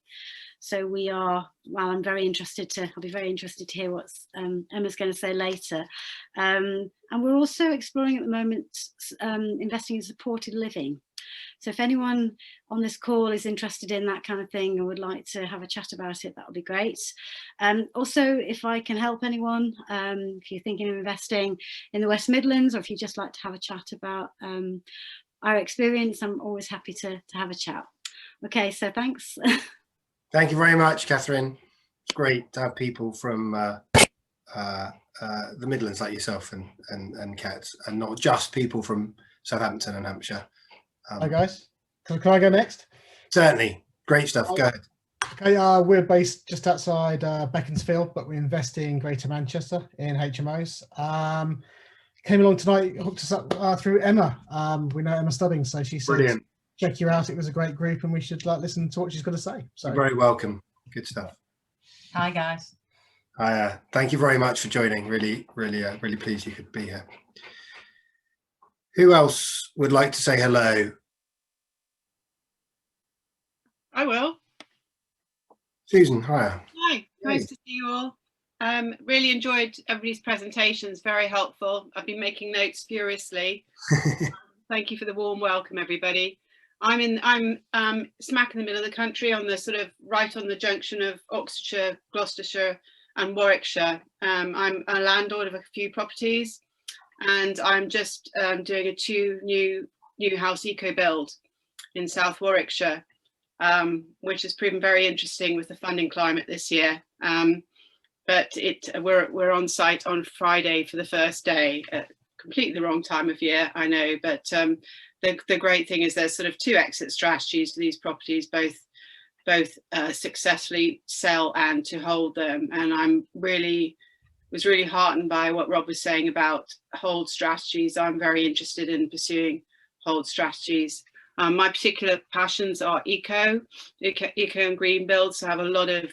Speaker 12: So we are, well, I'll be very interested to hear what Emma's going to say later. And we're also exploring at the moment investing in supported living. So if anyone on this call is interested in that kind of thing and would like to have a chat about it, that would be great. Also, if I can help anyone, if you're thinking of investing in the West Midlands, or if you'd just like to have a chat about our experience, I'm always happy to have a chat. Okay, so thanks.
Speaker 1: Thank you very much, Catherine. It's great to have people from the Midlands like yourself and Kat, and not just people from Southampton and Hampshire.
Speaker 13: Hi guys, can I go next?
Speaker 1: Certainly, great stuff. Go ahead.
Speaker 13: Okay, we're based just outside Beaconsfield, but we invest in Greater Manchester in HMOs. Came along tonight, hooked us up through Emma. We know Emma Stubbing, so she said,
Speaker 1: brilliant.
Speaker 13: Check you out. It was a great group, and we should listen to what she's got to say. So
Speaker 1: you're very welcome. Good stuff.
Speaker 14: Hi guys.
Speaker 1: Hi. Thank you very much for joining. Really pleased you could be here. Who else would like to say hello?
Speaker 14: I will.
Speaker 1: Susan, hi.
Speaker 14: Hi, nice to see you all. Really enjoyed everybody's presentations, very helpful. I've been making notes furiously. Thank you for the warm welcome, everybody. I'm smack in the middle of the country, on the sort of right on the junction of Oxfordshire, Gloucestershire and Warwickshire. I'm a landlord of a few properties, and I'm just doing a 2 new house eco build in South Warwickshire, which has proven very interesting with the funding climate this year. But we're on site on Friday for the first day, at completely the wrong time of year, I know, but the great thing is there's sort of 2 exit strategies to these properties, both successfully sell and to hold them. And I'm was really heartened by what Rob was saying about hold strategies. I'm very interested in pursuing hold strategies. My particular passions are eco and green builds. So I have a lot of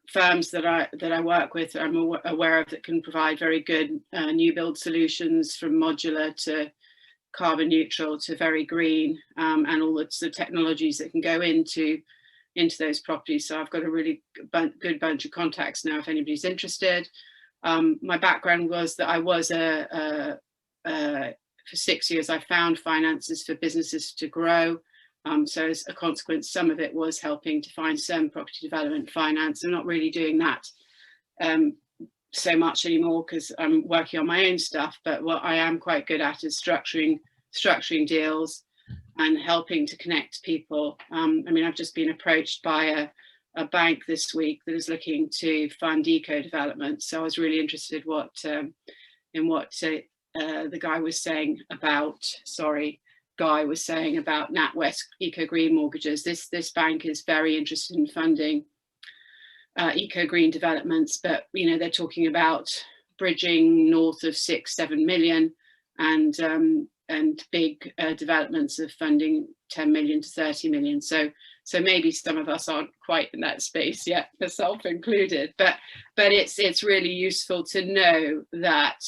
Speaker 14: firms that I work with, I'm aware of, that can provide very good new build solutions, from modular to carbon neutral to very green, and all the technologies that can go into those properties. So I've got a really good bunch of contacts now if anybody's interested. My background was that I was for 6 years I found finances for businesses to grow. So as a consequence, some of it was helping to find some property development finance. I'm not really doing that so much anymore because I'm working on my own stuff, but what I am quite good at is structuring deals and helping to connect people. I mean, I've just been approached by a bank this week that is looking to fund eco development. So I was really interested in what the guy was saying about, NatWest Eco Green mortgages. This bank is very interested in funding eco green developments, but they're talking about bridging north of 6-7 million, and big developments of funding 10 million to 30 million. So maybe some of us aren't quite in that space yet, myself included, but it's really useful to know that,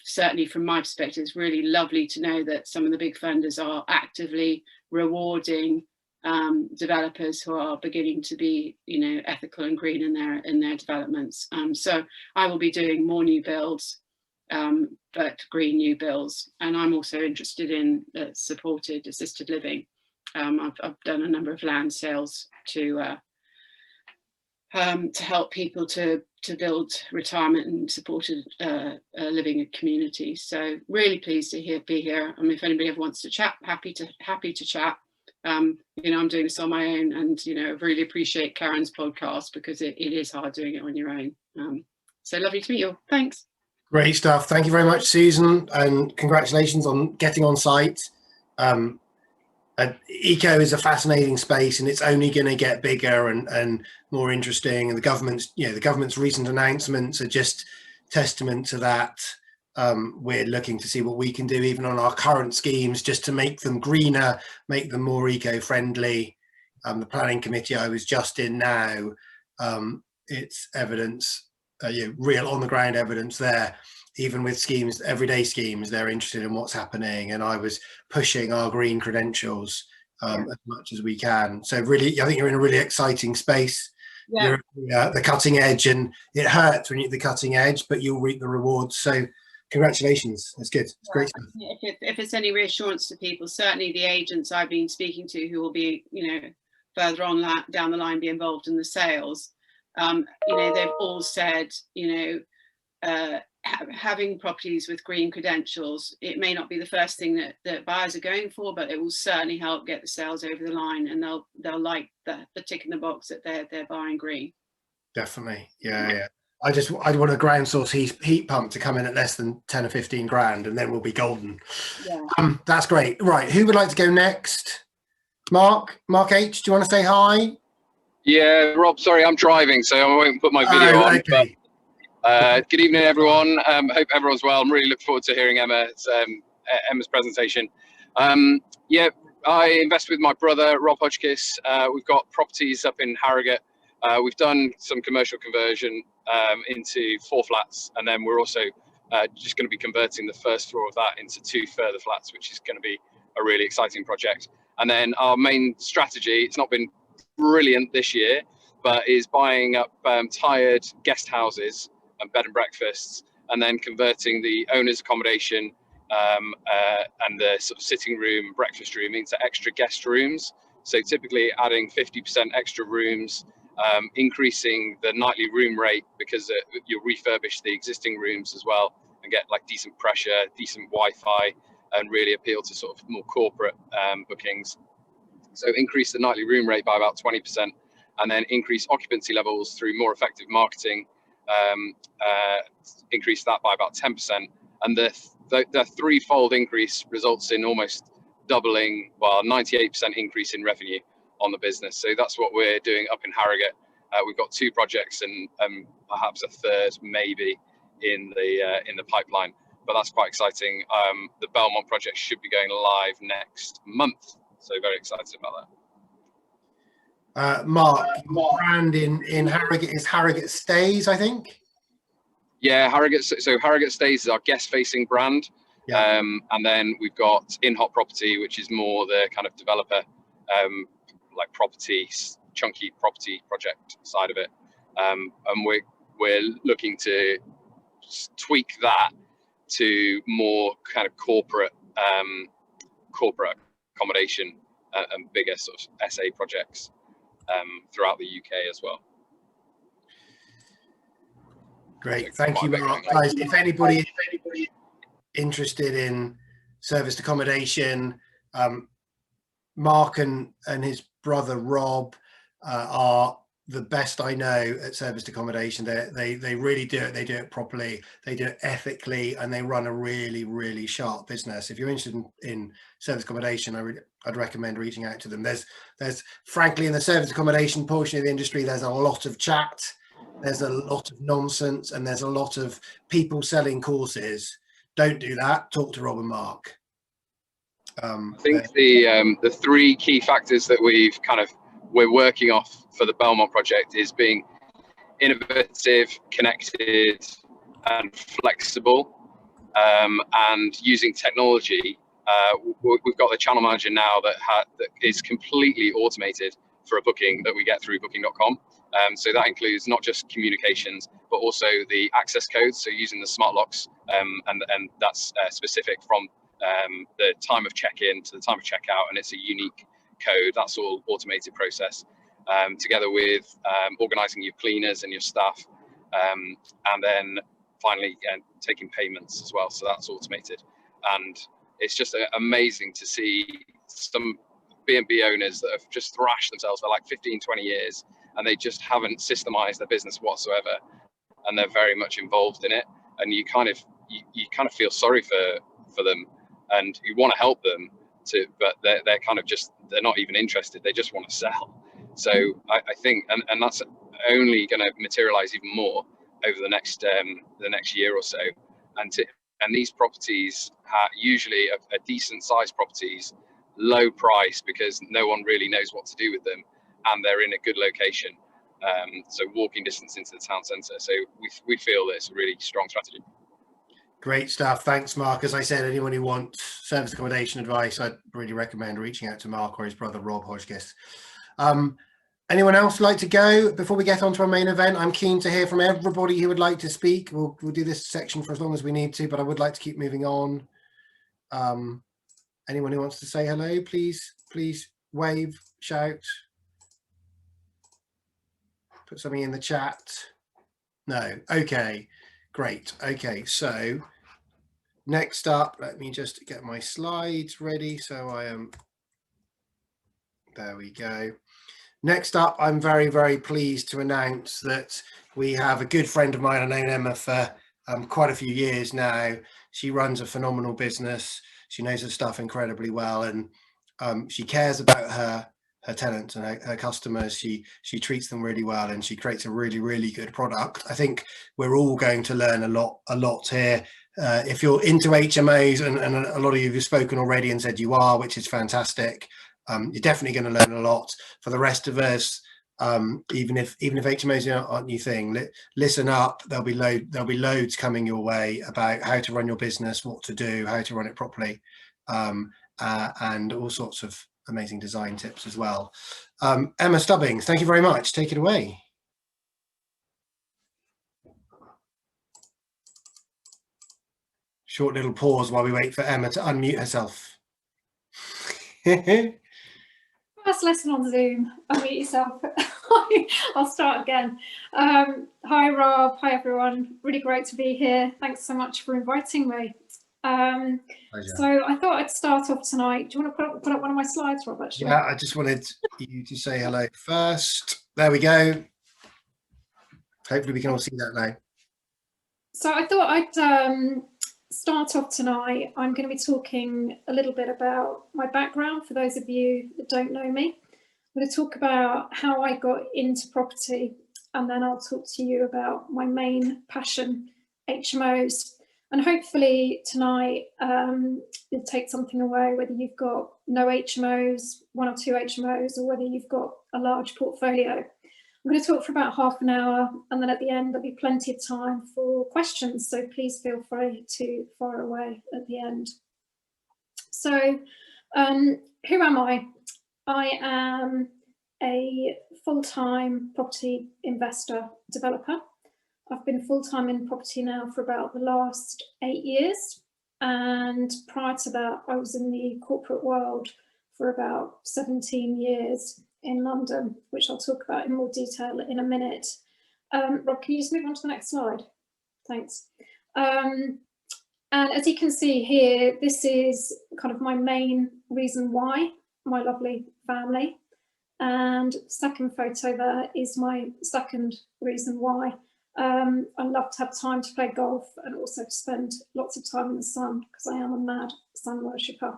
Speaker 14: certainly from my perspective, it's really lovely to know that some of the big funders are actively rewarding developers who are beginning to be, ethical and green in their developments. So I will be doing more new builds, but green new builds, and I'm also interested in supported assisted living. I've done a number of land sales to help people to build retirement and supported living communities. So really pleased to be here. I mean, if anybody ever wants to chat, happy to chat. I'm doing this on my own, and really appreciate Karen's podcast, because it is hard doing it on your own. So lovely to meet you all. Thanks.
Speaker 1: Great stuff. Thank you very much, Susan, and congratulations on getting on site. Eco is a fascinating space, and it's only going to get bigger and more interesting. And the government's recent announcements are just testament to that. We're looking to see what we can do, even on our current schemes, just to make them greener, make them more eco-friendly. The planning committee I was just in now, it's evidence, real on-the-ground evidence there. Even with schemes, everyday schemes, they're interested in what's happening, and I was pushing our green credentials as much as we can. So really, I think you're in a really exciting space. Yeah. You're at the cutting edge, and it hurts when you're at the cutting edge, but you'll reap the rewards. So congratulations. It's good. It's great stuff.
Speaker 14: If it's any reassurance to people, certainly the agents I've been speaking to who will be, further on down the line be involved in the sales, they've all said, having properties with green credentials, it may not be the first thing that buyers are going for, but it will certainly help get the sales over the line, and they'll like the tick in the box that they're buying green.
Speaker 1: Definitely. Yeah. I want a ground source heat pump to come in at less than 10 or 15 grand, and then we'll be golden. Yeah. That's great. Right, who would like to go next? Mark H, do you want to say hi?
Speaker 15: Yeah, Rob, sorry, I'm driving, so I won't put my video on.
Speaker 1: Okay.
Speaker 15: Good evening, everyone. Hope everyone's well. I'm really looking forward to hearing Emma's presentation. Yeah, I invest with my brother, Rob Hodgkiss. We've got properties up in Harrogate. We've done some commercial conversion into 4 flats, and then we're also just going to be converting the first floor of that into 2 further flats, which is going to be a really exciting project. And then our main strategy, it's not been brilliant this year, but is buying up tired guest houses and bed and breakfasts, and then converting the owner's accommodation and the sort of sitting room, breakfast room into extra guest rooms. So typically adding 50% extra rooms, increasing the nightly room rate, because you'll refurbish the existing rooms as well and get like decent pressure, decent Wi-Fi, and really appeal to sort of more corporate bookings. So increase the nightly room rate by about 20%, and then increase occupancy levels through more effective marketing, increase that by about 10%. And the threefold increase results in almost doubling, 98% increase in revenue on the business. So that's what we're doing up in Harrogate. We've got 2 projects and perhaps a third maybe in the pipeline, but that's quite exciting. The Belmont project should be going live next month, so very excited about
Speaker 1: that. Mark, brand in Harrogate is Harrogate Stays, I think.
Speaker 15: Yeah, Harrogate. So Harrogate Stays is our guest-facing brand, and then we've got In Hot Property, which is more the kind of developer, like property, chunky property project side of it, and we're looking to tweak that to more kind of corporate accommodation and bigger sort of SA projects throughout the UK as well.
Speaker 1: Great, thank you, Mark. Guys, if anybody is interested in serviced accommodation, Mark and his brother Rob are the best I know at serviced accommodation. They really do it. They do it properly. They do it ethically, and they run a really, really sharp business. If you're interested in serviced accommodation, I'd recommend reaching out to them. There's frankly, in the serviced accommodation portion of the industry, there's a lot of chat. there's a lot of nonsense and there's a lot of people selling courses. Don't do that. Talk to Rob and Mark.
Speaker 15: I think the three key factors that we're working off for the Belmont project is being innovative, connected, and flexible, and using technology. We've got the channel manager now that is completely automated for a booking that we get through booking.com. So that includes not just communications, but also the access codes. So using the smart locks, and that's specific from the time of check-in to the time of checkout, and it's a unique code. That's all automated process, together with organising your cleaners and your staff, and then finally taking payments as well. So that's automated, and it's just amazing to see some B&B owners that have just thrashed themselves for like 15, 20 years, and they just haven't systemized their business whatsoever, and they're very much involved in it, and you kind of feel sorry for them, and you want to help them but they're kind of just, they're not even interested, they just want to sell. So I think and that's only going to materialize even more over the next year or so, and these properties are usually a decent sized properties, low price, because no one really knows what to do with them, and they're in a good location, so walking distance into the town centre. So we feel that it's a really strong strategy.
Speaker 1: Great stuff. Thanks, Mark. As I said, anyone who wants service accommodation advice, I'd really recommend reaching out to Mark or his brother Rob Hodgkiss. Anyone else like to go before we get on to our main event? I'm keen to hear from everybody who would like to speak. We'll do this section for as long as we need to, but I would like to keep moving on. Anyone who wants to say hello, please wave, shout, put something in the chat. No. Okay, great. Okay, so next up, let me just get my slides ready. So I am, there we go. Next up, I'm very, very pleased to announce that we have a good friend of mine. I've known Emma for quite a few years now. She runs a phenomenal business. She knows her stuff incredibly well, and she cares about her tenants and her customers. She treats them really well, and she creates a really, really good product. I think we're all going to learn a lot here. If you're into HMOs, and a lot of you have spoken already and said you are, which is fantastic. You're definitely going to learn a lot. For the rest of us, even if HMOs aren't your thing, listen up. There'll be loads coming your way about how to run your business, what to do, how to run it properly, and all sorts of amazing design tips as well. Emma Stubbings, thank you very much. Take it away. Short little pause while we wait for Emma to unmute herself.
Speaker 16: First lesson on Zoom, unmute yourself. I'll start again. Hi Rob, hi everyone, really great to be here. Thanks so much for inviting me. So I thought I'd start off tonight. Do you want to put up one of my slides, Rob? Actually?
Speaker 1: Yeah, I just wanted you to say hello first. There we go. Hopefully we can all see that now. So
Speaker 16: I thought I'd start off tonight. I'm going to be talking a little bit about my background for those of you that don't know me. I'm going to talk about how I got into property, and then I'll talk to you about my main passion, HMOs. And hopefully tonight you'll take something away, whether you've got no HMOs, 1 or 2 HMOs, or whether you've got a large portfolio. I'm going to talk for about half an hour, and then at the end there'll be plenty of time for questions, so please feel free to fire away at the end. So who am I? I am a full-time property investor developer. I've been full-time in property now for about the last 8 years, and prior to that I was in the corporate world for about 17 years in London, which I'll talk about in more detail in a minute. Rob, can you just move on to the next slide? Thanks. And as you can see here, this is kind of my main reason why, my lovely family. And second photo there is my second reason why. I love to have time to play golf and also to spend lots of time in the sun, because I am a mad sun worshipper.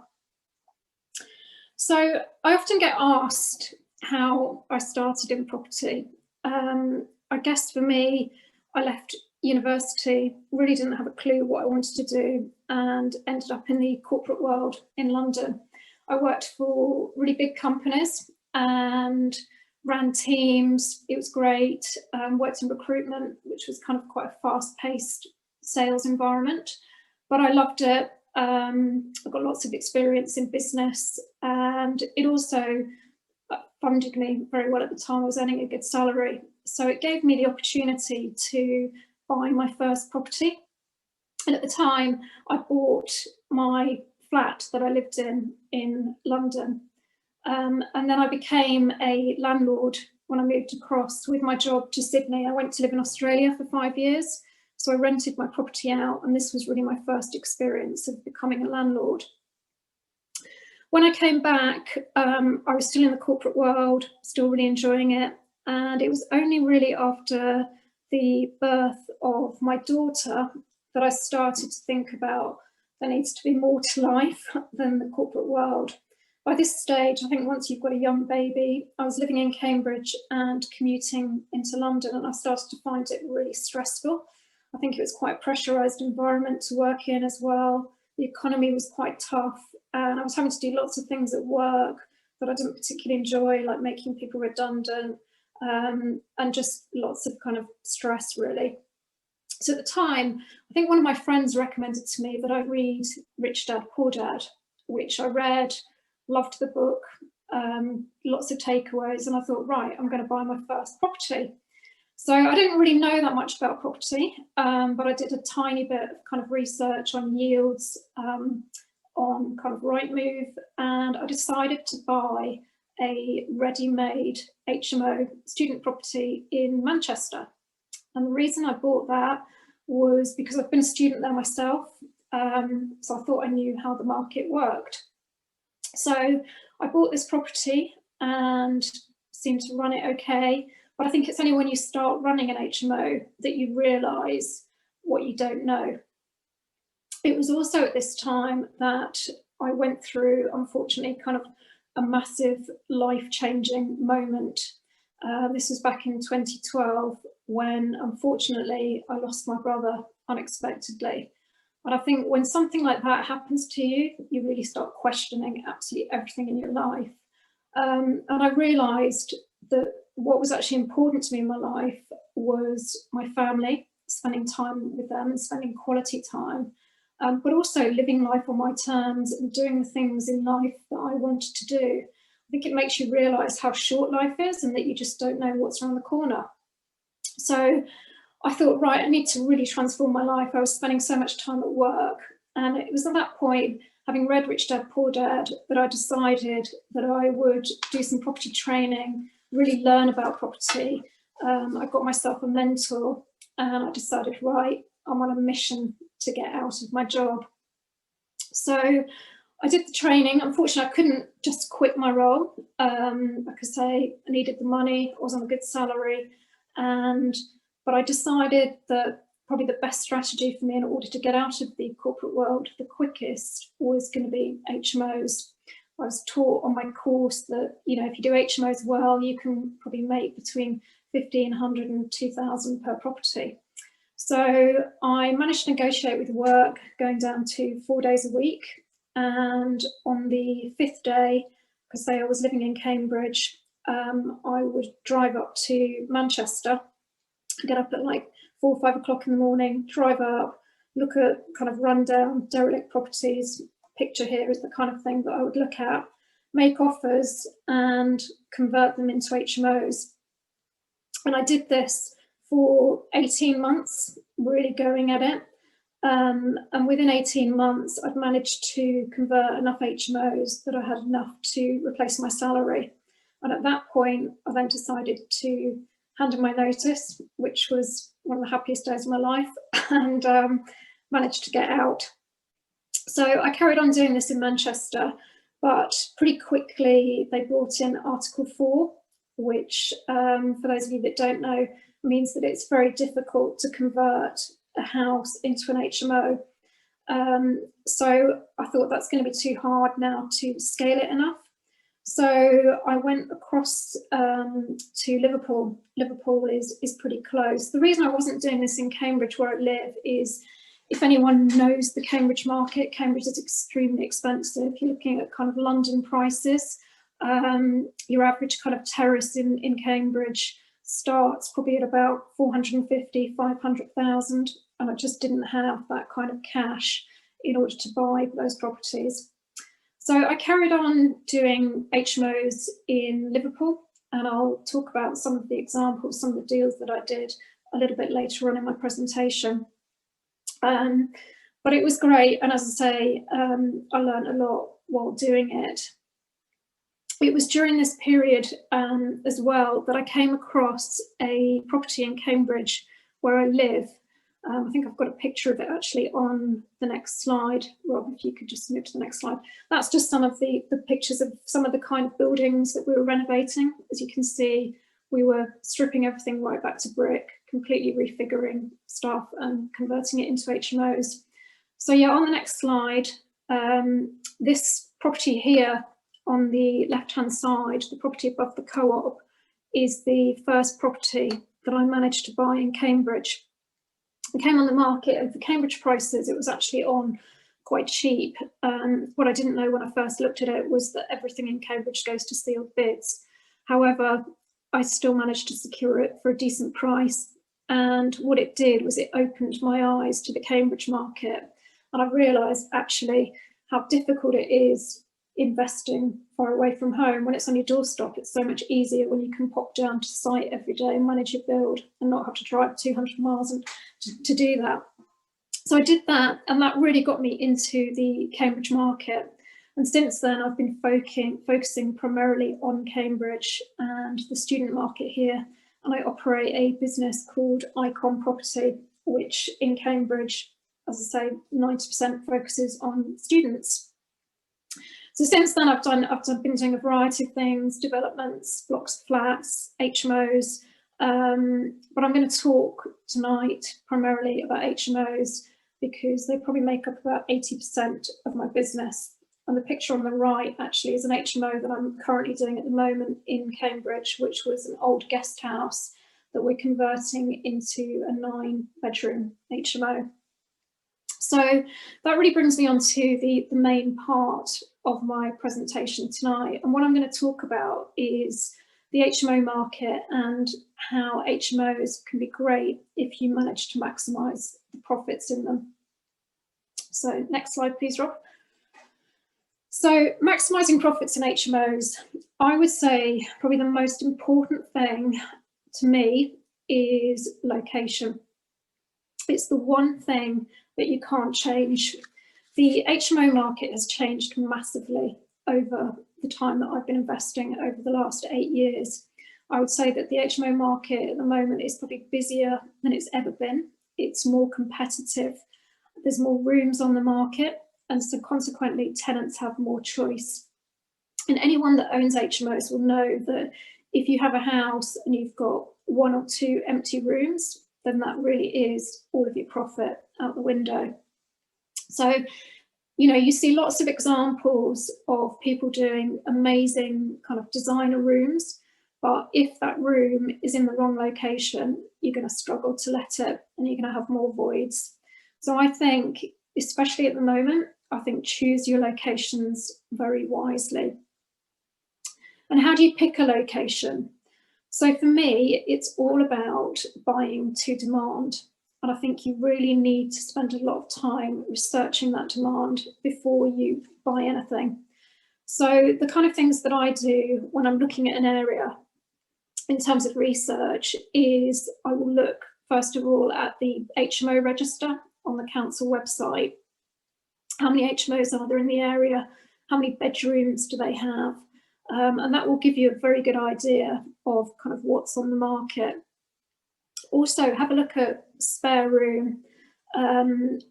Speaker 16: So I often get asked how I started in property. I I guess for me, I left university, really didn't have a clue what I wanted to do, and ended up in the corporate world in London. I worked for really big companies and ran teams. It was great. Worked in recruitment, which was kind of quite a fast-paced sales environment, but I loved it. I got lots of experience in business, and it also funded me very well at the time. I was earning a good salary, so it gave me the opportunity to buy my first property. And at the time, I bought my flat that I lived in London. And then I became a landlord when I moved across with my job to Sydney. I went to live in Australia for 5 years. So I rented my property out, and this was really my first experience of becoming a landlord. When I came back, I was still in the corporate world, still really enjoying it. And it was only really after the birth of my daughter that I started to think about there needs to be more to life than the corporate world. By this stage, I think once you've got a young baby, I was living in Cambridge and commuting into London, and I started to find it really stressful. I think it was quite a pressurised environment to work in as well. The economy was quite tough, and I was having to do lots of things at work that I didn't particularly enjoy, like making people redundant, and just lots of kind of stress, really. So at the time, I think one of my friends recommended to me that I read Rich Dad, Poor Dad, which I read, loved the book, lots of takeaways, and I thought, right, I'm going to buy my first property. So I didn't really know that much about property, but I did a tiny bit of kind of research on yields, on kind of Rightmove, and I decided to buy a ready-made HMO student property in Manchester. And the reason I bought that was because I've been a student there myself, so I thought I knew how the market worked. So I bought this property and seemed to run it okay, but I think it's only when you start running an HMO that you realise what you don't know. It was also at this time that I went through, unfortunately, kind of a massive life-changing moment. This was back in 2012 when, unfortunately, I lost my brother unexpectedly. And I think when something like that happens to you, you really start questioning absolutely everything in your life. And I realised that what was actually important to me in my life was my family, spending time with them and spending quality time, but also living life on my terms and doing the things in life that I wanted to do. I think it makes you realise how short life is and that you just don't know what's around the corner. So I thought, right, I need to really transform my life. I was spending so much time at work. And it was at that point, having read Rich Dad, Poor Dad, that I decided that I would do some property training, really learn about property. I got myself a mentor, and I decided, right, I'm on a mission to get out of my job. So I did the training. Unfortunately, I couldn't just quit my role because I needed the money. I was on a good salary. But I decided that probably the best strategy for me in order to get out of the corporate world the quickest was going to be HMOs. I was taught on my course that, you know, if you do HMOs well, you can probably make between 1,500 and 2,000 per property. So I managed to negotiate with work, going down to 4 days a week. And on the 5th day, because I was living in Cambridge, I would drive up to Manchester, get up at like 4 or 5 o'clock in the morning, drive up, look at kind of rundown derelict properties. Picture here is the kind of thing that I would look at, make offers and convert them into HMOs. And I did this for 18 months, really going at it. And within 18 months, I'd managed to convert enough HMOs that I had enough to replace my salary. And at that point, I then decided to hand in my notice, which was one of the happiest days of my life, and managed to get out. So I carried on doing this in Manchester, but pretty quickly they brought in Article 4, which, for those of you that don't know, means that it's very difficult to convert a house into an HMO. So I thought that's going to be too hard now to scale it enough. So I went across to Liverpool. Liverpool is pretty close. The reason I wasn't doing this in Cambridge, where I live, is if anyone knows the Cambridge market, Cambridge is extremely expensive. You're looking at kind of London prices. Your average kind of terrace in Cambridge starts probably at about 450, 500,000, and I just didn't have that kind of cash in order to buy those properties. So I carried on doing HMOs in Liverpool, and I'll talk about some of the examples, some of the deals that I did a little bit later on in my presentation. But it was great, and as I say, I learned a lot while doing it. It was during this period as well that I came across a property in Cambridge where I live. I think I've got a picture of it actually on the next slide. Rob, if you could just move to the next slide. That's just some of the pictures of some of the kind of buildings that we were renovating. As you can see, we were stripping everything right back to brick, completely refiguring stuff and converting it into HMOs. So yeah, on the next slide, this property here on the left-hand side, the property above the co-op, is the first property that I managed to buy in Cambridge. It came on the market, and for Cambridge prices, it was actually on quite cheap. What I didn't know when I first looked at it was that everything in Cambridge goes to sealed bids. However, I still managed to secure it for a decent price. And what it did was it opened my eyes to the Cambridge market. And I realised actually how difficult it is investing far away from home. When it's on your doorstep, it's so much easier when you can pop down to site every day and manage your build and not have to drive 200 miles to do that. So I did that, and that really got me into the Cambridge market. And since then, I've been focusing primarily on Cambridge and the student market here. And I operate a business called Icon Property, which in Cambridge, as I say, 90% focuses on students. So since then, I've been doing a variety of things: developments, blocks of flats, HMOs. But I'm going to talk tonight primarily about HMOs because they probably make up about 80% of my business. And the picture on the right actually is an HMO that I'm currently doing at the moment in Cambridge, which was an old guest house that we're converting into a 9-bedroom HMO. So that really brings me on to the main part of my presentation tonight. And what I'm going to talk about is the HMO market and how HMOs can be great if you manage to maximise the profits in them. So next slide, please, Rob. So maximising profits in HMOs, I would say probably the most important thing to me is location. It's the one thing that you can't change. The HMO market has changed massively over the time that I've been investing over the last 8 years. I would say that the HMO market at the moment is probably busier than it's ever been. It's more competitive. There's more rooms on the market, and so consequently tenants have more choice. And anyone that owns HMOs will know that if you have a house and you've got 1 or 2 empty rooms, then that really is all of your profit out the window. So, you know, you see lots of examples of people doing amazing kind of designer rooms, but if that room is in the wrong location, you're going to struggle to let it and you're going to have more voids. So I think, especially at the moment, I think choose your locations very wisely. And how do you pick a location? So for me, it's all about buying to demand. And I think you really need to spend a lot of time researching that demand before you buy anything. So the kind of things that I do when I'm looking at an area in terms of research is I will look, first of all, at the HMO register on the council website. How many HMOs are there in the area? How many bedrooms do they have? And that will give you a very good idea of kind of what's on the market. Also, have a look at spare room,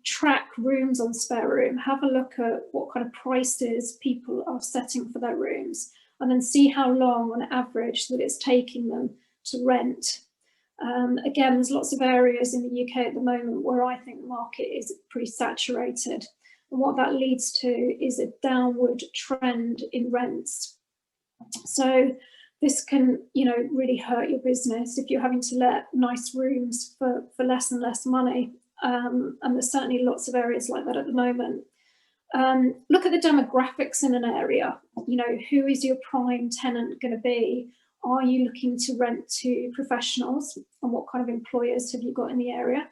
Speaker 16: track rooms on spare room, have a look at what kind of prices people are setting for their rooms, and then see how long on average that it's taking them to rent. Again, there's lots of areas in the UK at the moment where I think the market is pretty saturated. And what that leads to is a downward trend in rents. So this can, you know, really hurt your business if you're having to let nice rooms for less and less money. And there's certainly lots of areas like that at the moment. Look at the demographics in an area. You know, who is your prime tenant going to be? Are you looking to rent to professionals, and what kind of employers have you got in the area?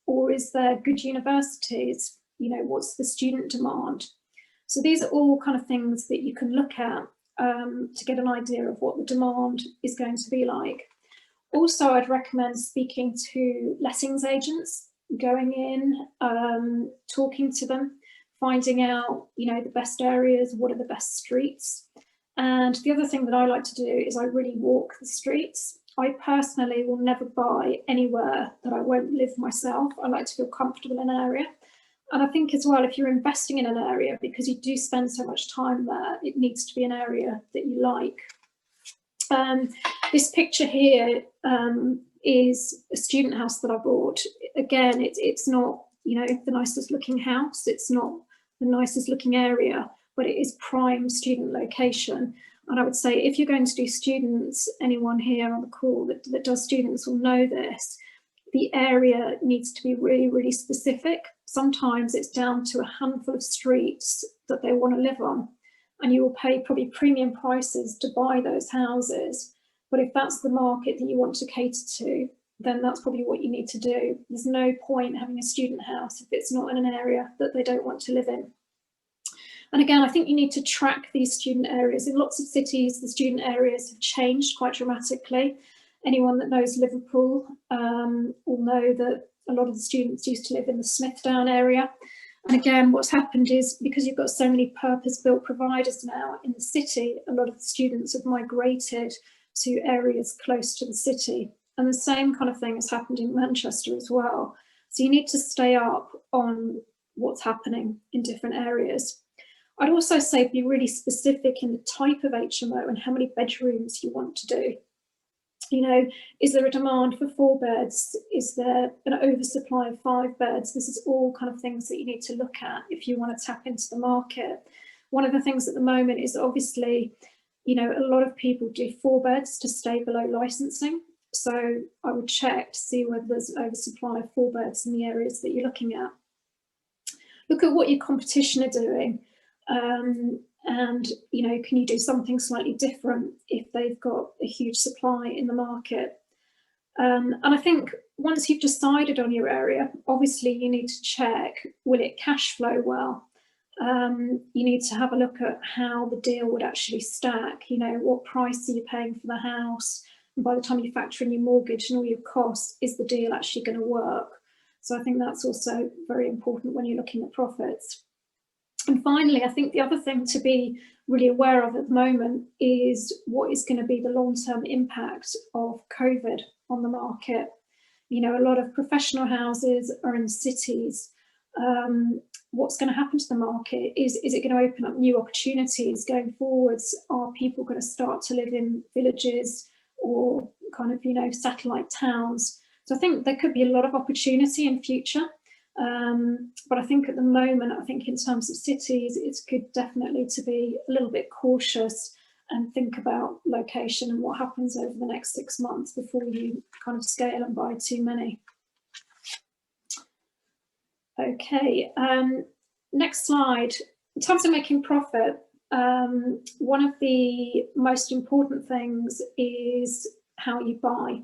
Speaker 16: Or is there good universities? You know, what's the student demand? So these are all kind of things that you can look at to get an idea of what the demand is going to be like. Also, I'd recommend speaking to lettings agents, going in, talking to them, finding out, you know, the best areas, what are the best streets. And the other thing that I like to do is I really walk the streets. I personally will never buy anywhere that I won't live myself. I like to feel comfortable in an area. And I think as well, if you're investing in an area, because you do spend so much time there, it needs to be an area that you like. This picture here is a student house that I bought. Again, it's not, you know, the nicest looking house. It's not the nicest looking area, but it is prime student location. And I would say if you're going to do students, anyone here on the call that does students will know this, the area needs to be really, really specific. Sometimes it's down to a handful of streets that they want to live on, and you will pay probably premium prices to buy those houses. But if that's the market that you want to cater to, then that's probably what you need to do. There's no point having a student house if it's not in an area that they don't want to live in. And again, I think you need to track these student areas. In lots of cities, the student areas have changed quite dramatically. Anyone that knows Liverpool will know that a lot of the students used to live in the Smithdown area. And again, what's happened is because you've got so many purpose-built providers now in the city, a lot of the students have migrated to areas close to the city. And the same kind of thing has happened in Manchester as well. So you need to stay up on what's happening in different areas. I'd also say be really specific in the type of HMO and how many bedrooms you want to do. You know, is there a demand for 4 beds? Is there an oversupply of 5 beds? This is all kind of things that you need to look at if you want to tap into the market. One of the things at the moment is obviously, you know, a lot of people do 4 beds to stay below licensing. So I would check to see whether there's an oversupply of 4 beds in the areas that you're looking at. Look at what your competition are doing. And, you know, can you do something slightly different if they've got a huge supply in the market? And I think once you've decided on your area, obviously you need to check, will it cash flow well? You need to have a look at how the deal would actually stack. You know, what price are you paying for the house? And by the time you factor in your mortgage and all your costs, is the deal actually going to work? So I think that's also very important when you're looking at profits. And finally, I think the other thing to be really aware of at the moment is what is going to be the long-term impact of COVID on the market. You know, a lot of professional houses are in cities. What's going to happen to the market? Is it going to open up new opportunities going forwards? Are people going to start to live in villages or kind of, you know, satellite towns? So I think there could be a lot of opportunity in future. But I think at the moment, I think in terms of cities, it's good definitely to be a little bit cautious and think about location and what happens over the next 6 months before you kind of scale and buy too many. Okay, next slide. In terms of making profit, one of the most important things is how you buy.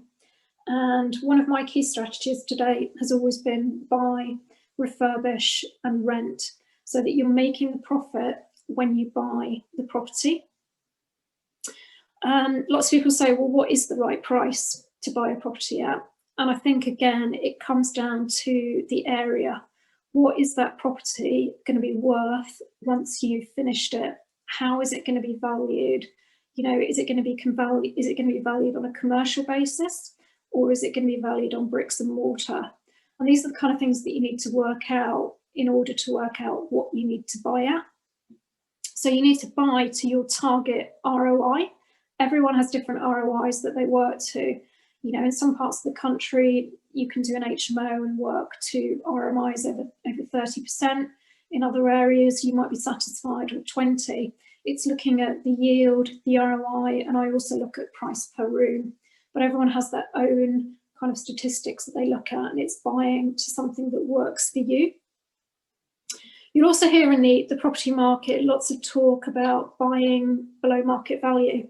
Speaker 16: And one of my key strategies to date has always been buy, refurbish and rent, so that you're making the profit when you buy the property. Lots of people say, well, what is the right price to buy a property at? And I think, again, it comes down to the area. What is that property going to be worth once you've finished it? How is it going to be valued? You know, is it going to be valued on a commercial basis? Or is it going to be valued on bricks and mortar? And these are the kind of things that you need to work out in order to work out what you need to buy at. So you need to buy to your target ROI. Everyone has different ROIs that they work to. You know, in some parts of the country, you can do an HMO and work to ROIs over 30%. In other areas, you might be satisfied with 20. It's looking at the yield, the ROI, and I also look at price per room. But everyone has their own kind of statistics that they look at, and it's buying to something that works for you. You'll also hear in the property market lots of talk about buying below market value.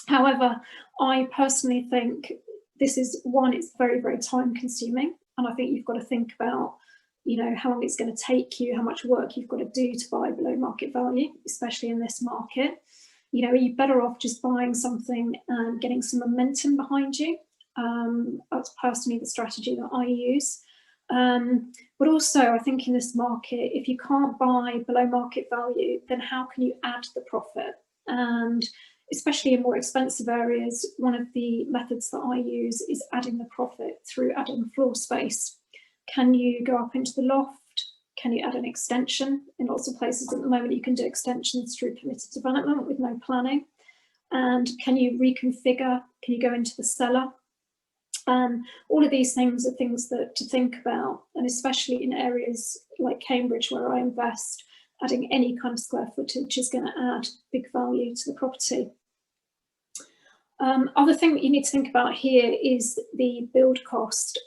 Speaker 16: However, I personally think this is one, it's very, very time consuming. And I think you've got to think about, you know, how long it's going to take you, how much work you've got to do to buy below market value, especially in this market. You know, are you better off just buying something and getting some momentum behind you? That's personally the strategy that I use. But also I think in this market, if you can't buy below market value, then how can you add the profit? And especially in more expensive areas, one of the methods that I use is adding the profit through adding floor space. Can you go up into the loft? Can you add an extension? In lots of places at the moment, you can do extensions through permitted development with no planning. And can you reconfigure? Can you go into the cellar? All of these things are things that to think about, and especially in areas like Cambridge where I invest, adding any kind of square footage is going to add big value to the property. Other thing that you need to think about here is the build cost.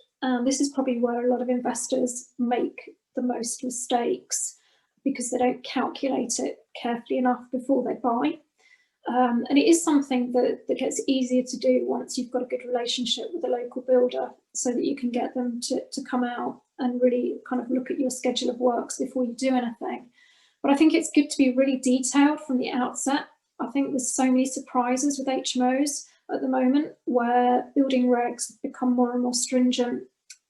Speaker 16: This is probably where a lot of investors make the most mistakes because they don't calculate it carefully enough before they buy. And it is something that gets easier to do once you've got a good relationship with a local builder, so that you can get them to come out and really kind of look at your schedule of works before you do anything. But I think it's good to be really detailed from the outset. I think there's so many surprises with HMOs at the moment where building regs have become more and more stringent.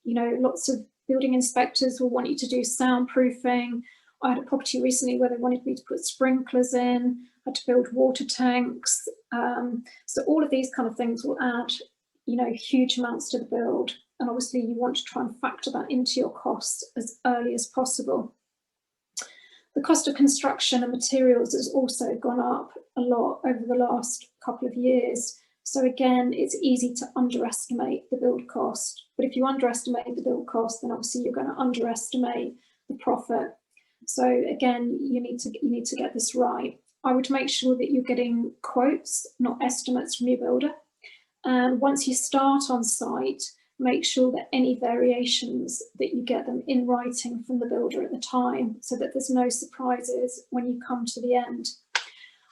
Speaker 16: You know, lots of building inspectors will want you to do soundproofing. I had a property recently where they wanted me to put sprinklers in, had to build water tanks. So all of these kind of things will add, you know, huge amounts to the build. And obviously you want to try and factor that into your costs as early as possible. The cost of construction and materials has also gone up a lot over the last couple of years. So again, it's easy to underestimate the build cost. But if you underestimate the build cost, then obviously you're going to underestimate the profit. So again, you need to get this right. I would make sure that you're getting quotes, not estimates from your builder. And once you start on site, make sure that any variations that you get them in writing from the builder at the time, so that there's no surprises when you come to the end.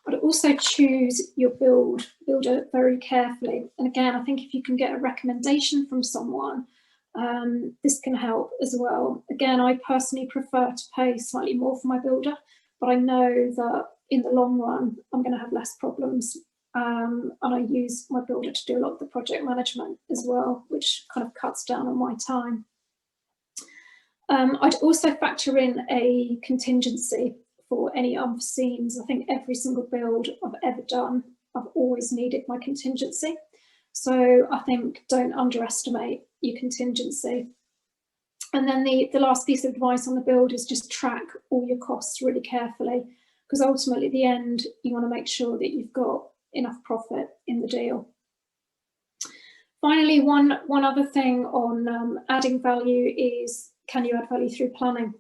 Speaker 16: I'd also choose your builder very carefully. And again, I think if you can get a recommendation from someone, this can help as well. Again, I personally prefer to pay slightly more for my builder, but I know that in the long run, I'm going to have less problems. And I use my builder to do a lot of the project management as well, which kind of cuts down on my time. I'd also factor in a contingency for any unforeseens. I think every single build I've ever done, I've always needed my contingency. So I think don't underestimate your contingency. And then the last piece of advice on the build is just track all your costs really carefully, because ultimately at the end, you want to make sure that you've got enough profit in the deal. Finally, one other thing on adding value is, can you add value through planning?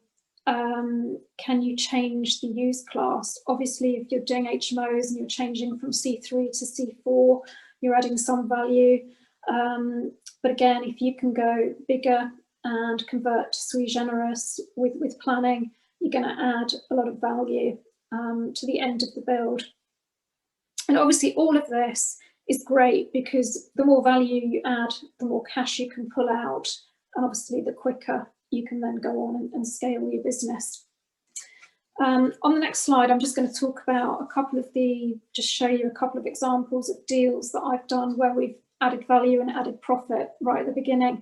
Speaker 16: Can you change the use class? Obviously, if you're doing HMOs and you're changing from C3 to C4, you're adding some value. But again, if you can go bigger and convert to sui generis with planning, you're going to add a lot of value to the end of the build. And obviously all of this is great because the more value you add, the more cash you can pull out, and obviously the quicker you can then go on and scale your business. On the next slide, I'm just going to talk about a couple of just show you a couple of examples of deals that I've done where we've added value and added profit right at the beginning.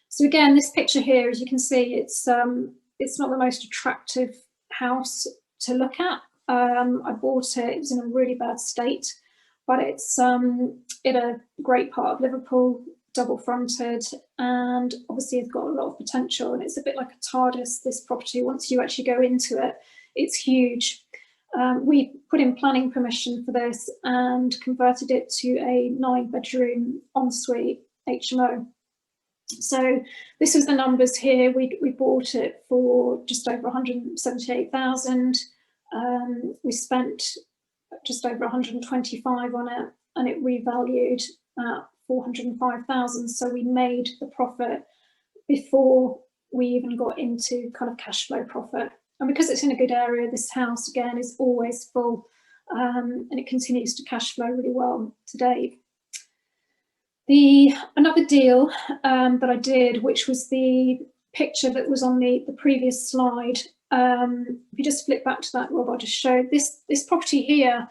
Speaker 16: So again, this picture here, as you can see, it's not the most attractive house to look at. I bought it, it was in a really bad state, but it's in a great part of Liverpool, double fronted, and obviously it's got a lot of potential, and it's a bit like a TARDIS, this property. Once you actually go into it, it's huge. We put in planning permission for this and converted it to a 9-bedroom ensuite HMO. So this was the numbers here. We bought it for just over 178,000. We spent just over 125 on it, and it revalued at 405,000. So we made the profit before we even got into kind of cash flow profit. And because it's in a good area, this house again is always full, and it continues to cash flow really well to date. Another deal that I did, which was the picture that was on the previous slide. If you just flip back to that, Rob, I just showed this property here.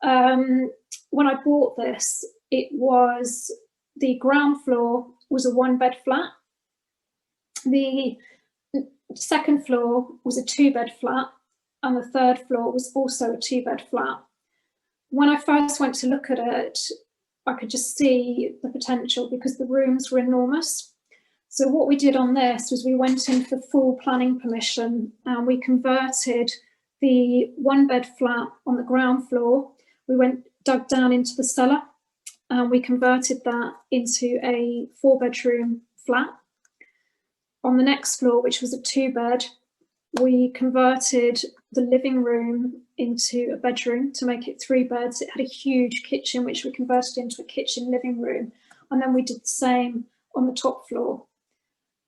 Speaker 16: When I bought this, the ground floor was a 1-bed flat. The second floor was a 2-bed flat, and the third floor was also a 2-bed flat. When I first went to look at it, I could just see the potential because the rooms were enormous. So what we did on this was we went in for full planning permission, and we converted the 1-bed flat on the ground floor. We dug down into the cellar, and we converted that into a 4-bedroom flat. On the next floor, which was a 2-bed, we converted the living room into a bedroom to make it 3 beds. It had a huge kitchen, which we converted into a kitchen living room. And then we did the same on the top floor.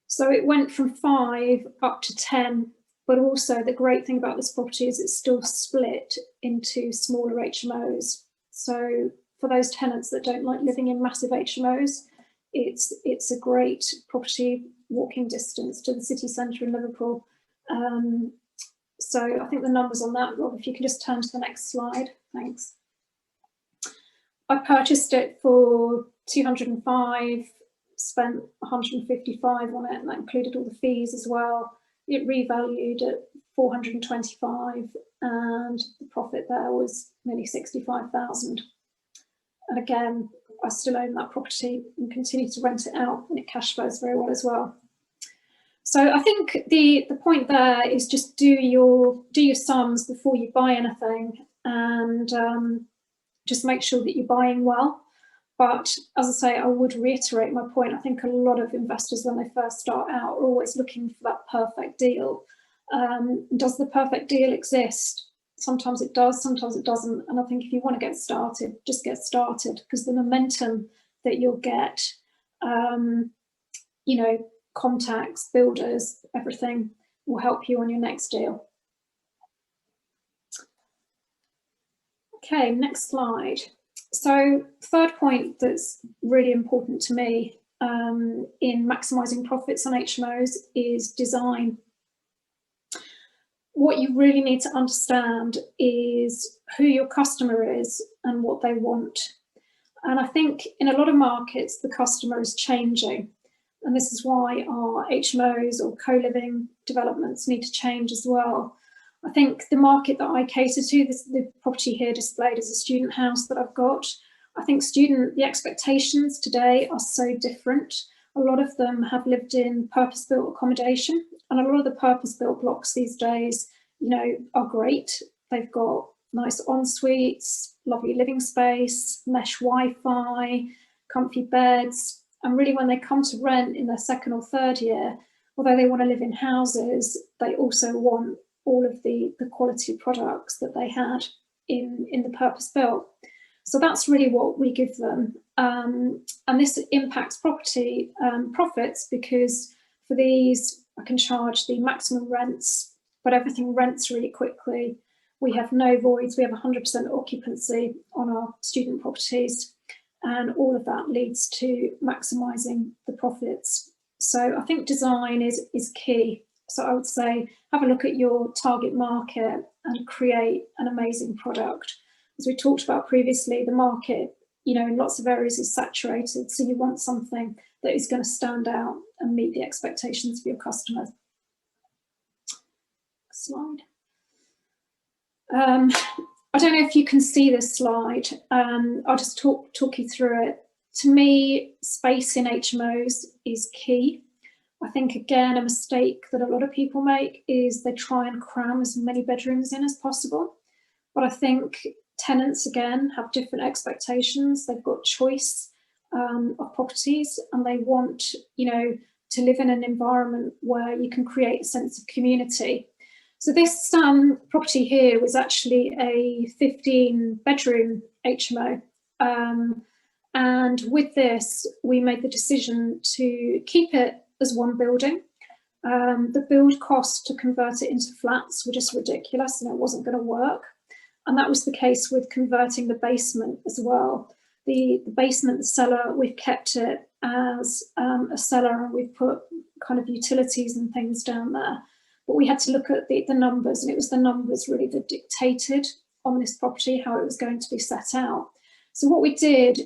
Speaker 16: So it went from 5 up to 10, but also the great thing about this property is it's still split into smaller HMOs. So for those tenants that don't like living in massive HMOs, it's a great property, walking distance to the city centre in Liverpool. So I think the numbers on that, Rob, if you can just turn to the next slide, thanks. I purchased it for 205, spent 155 on it, and that included all the fees as well. It revalued at 425, and the profit there was nearly 65,000. And again, I still own that property and continue to rent it out, and it cash flows very well as well. So I think the point there is just do your sums before you buy anything, and just make sure that you're buying well. But as I say, I would reiterate my point. I think a lot of investors, when they first start out, are always looking for that perfect deal. Does the perfect deal exist? Sometimes it does, sometimes it doesn't. And I think if you want to get started, just get started, because the momentum that you'll get, you know, contacts, builders, everything will help you on your next deal. Okay, next slide. So third point that's really important to me in maximising profits on HMOs is design. What you really need to understand is who your customer is and what they want. And I think in a lot of markets, the customer is changing. And this is why our HMOs or co-living developments need to change as well. I think the market that I cater to, the property here displayed is a student house that I've got. I think the expectations today are so different. A lot of them have lived in purpose-built accommodation, and a lot of the purpose-built blocks these days, you know, are great. They've got nice en-suites, lovely living space, mesh Wi-Fi, comfy beds. And really when they come to rent in their second or third year, although they want to live in houses, they also want all of the quality products that they had in the purpose-built. So that's really what we give them. And this impacts property profits, because for these, I can charge the maximum rents, but everything rents really quickly. We have no voids, we have 100% occupancy on our student properties, and all of that leads to maximising the profits. So I think design is key. So I would say have a look at your target market and create an amazing product. As we talked about previously, the market, you know, in lots of areas is saturated. So you want something that is going to stand out and meet the expectations of your customers. Slide. I don't know if you can see this slide. I'll just talk you through it. To me, space in HMOs is key. I think, again, a mistake that a lot of people make is they try and cram as many bedrooms in as possible. But I think tenants, again, have different expectations. They've got choice of properties, and they want, you know, to live in an environment where you can create a sense of community. So this property here was actually a 15-bedroom HMO. And with this, we made the decision to keep it as one building. The build cost to convert it into flats were just ridiculous and it wasn't going to work. And that was the case with converting the basement as well. The basement, the cellar, we've kept it as a cellar and we've put kind of utilities and things down there. But we had to look at the numbers, and it was the numbers really that dictated on this property how it was going to be set out. So what we did,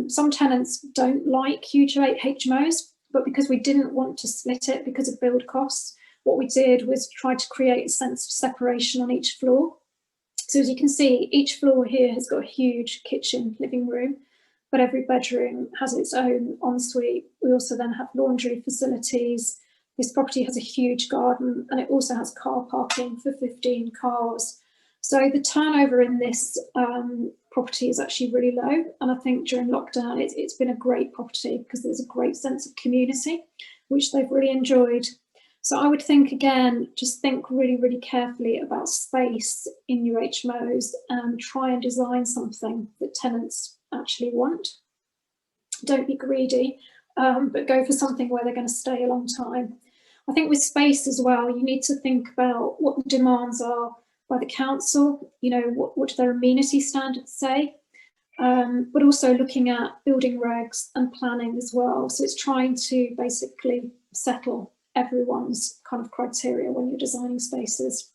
Speaker 16: some tenants don't like huge HMOs, but because we didn't want to split it because of build costs, what we did was try to create a sense of separation on each floor. So as you can see, each floor here has got a huge kitchen, living room, but every bedroom has its own ensuite. We also then have laundry facilities. This property has a huge garden and it also has car parking for 15 cars. So the turnover in this property is actually really low. And I think during lockdown, it's been a great property because there's a great sense of community, which they've really enjoyed. So I would think, again, just think really, really carefully about space in your HMOs and try and design something that tenants actually want. Don't be greedy, but go for something where they're going to stay a long time. I think with space as well, you need to think about what the demands are by the council, you know, what do their amenity standards say, but also looking at building regs and planning as well. So it's trying to basically settle everyone's kind of criteria when you're designing spaces.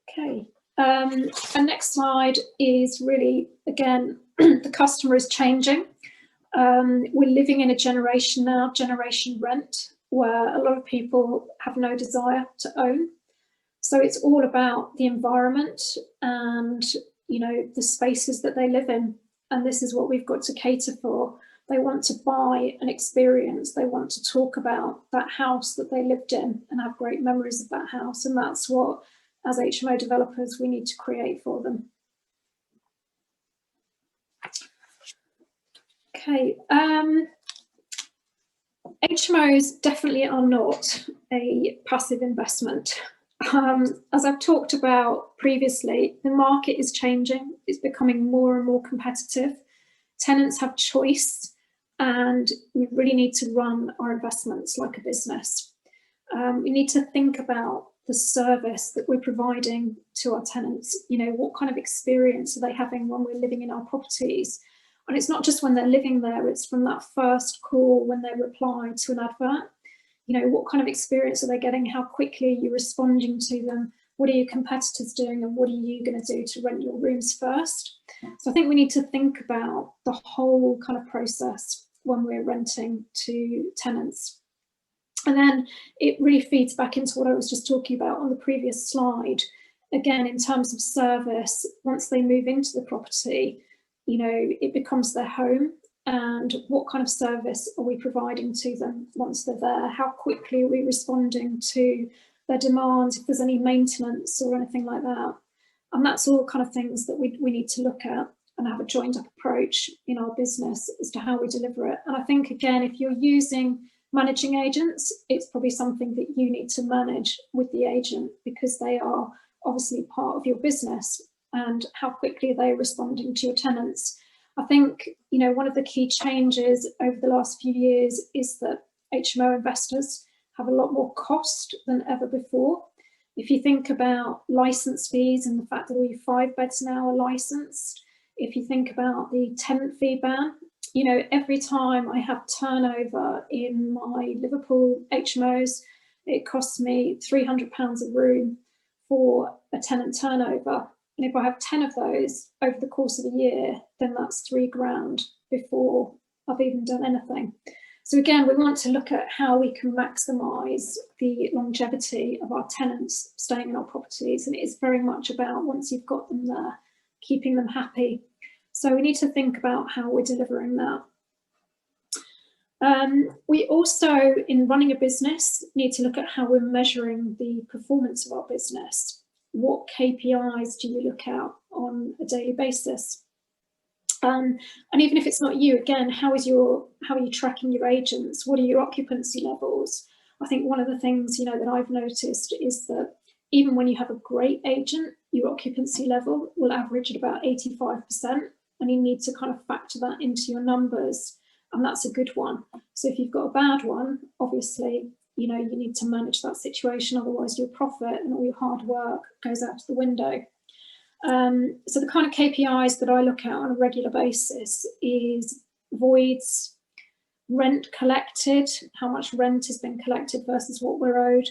Speaker 16: Okay, and next slide is really, again, the customer is changing. We're living in a generation now, generation rent, where a lot of people have no desire to own. So it's all about the environment and, you know, the spaces that they live in. And this is what we've got to cater for. They want to buy an experience. They want to talk about that house that they lived in and have great memories of that house. And that's what, as HMO developers, we need to create for them. Okay, HMOs definitely are not a passive investment. As I've talked about previously, the market is changing. It's becoming more and more competitive. Tenants have choice, and we really need to run our investments like a business. We need to think about the service that we're providing to our tenants. You know, what kind of experience are they having when we're living in our properties? And it's not just when they're living there, it's from that first call when they reply to an advert. You know, what kind of experience are they getting? How quickly are you responding to them? What are your competitors doing? And what are you going to do to rent your rooms first? So I think we need to think about the whole kind of process when we're renting to tenants. And then it really feeds back into what I was just talking about on the previous slide. Again, in terms of service, once they move into the property, you know, it becomes their home. And what kind of service are we providing to them once they're there? How quickly are we responding to their demands, if there's any maintenance or anything like that? And that's all kind of things that we need to look at and have a joined up approach in our business as to how we deliver it. And I think, again, if you're using managing agents, it's probably something that you need to manage with the agent, because they are obviously part of your business. And how quickly are they responding to your tenants? I think, you know, one of the key changes over the last few years is that HMO investors have a lot more cost than ever before. If you think about license fees and the fact that only 5 beds now are licensed, if you think about the tenant fee ban, you know, every time I have turnover in my Liverpool HMOs, it costs me £300 a room for a tenant turnover. And if I have 10 of those over the course of a year, then that's £3,000 before I've even done anything. So again, we want to look at how we can maximise the longevity of our tenants staying in our properties. And it is very much about, once you've got them there, keeping them happy. So we need to think about how we're delivering that. We also, in running a business, need to look at how we're measuring the performance of our business. What KPIs do you look at on a daily basis? And even if it's not you, again, how are you tracking your agents? What are your occupancy levels? I think one of the things, you know, that I've noticed is that even when you have a great agent, your occupancy level will average at about 85%, and you need to kind of factor that into your numbers, and that's a good one. So if you've got a bad one, obviously, you know, you need to manage that situation, otherwise your profit and all your hard work goes out the window. So the kind of KPIs that I look at on a regular basis is voids, rent collected, how much rent has been collected versus what we're owed,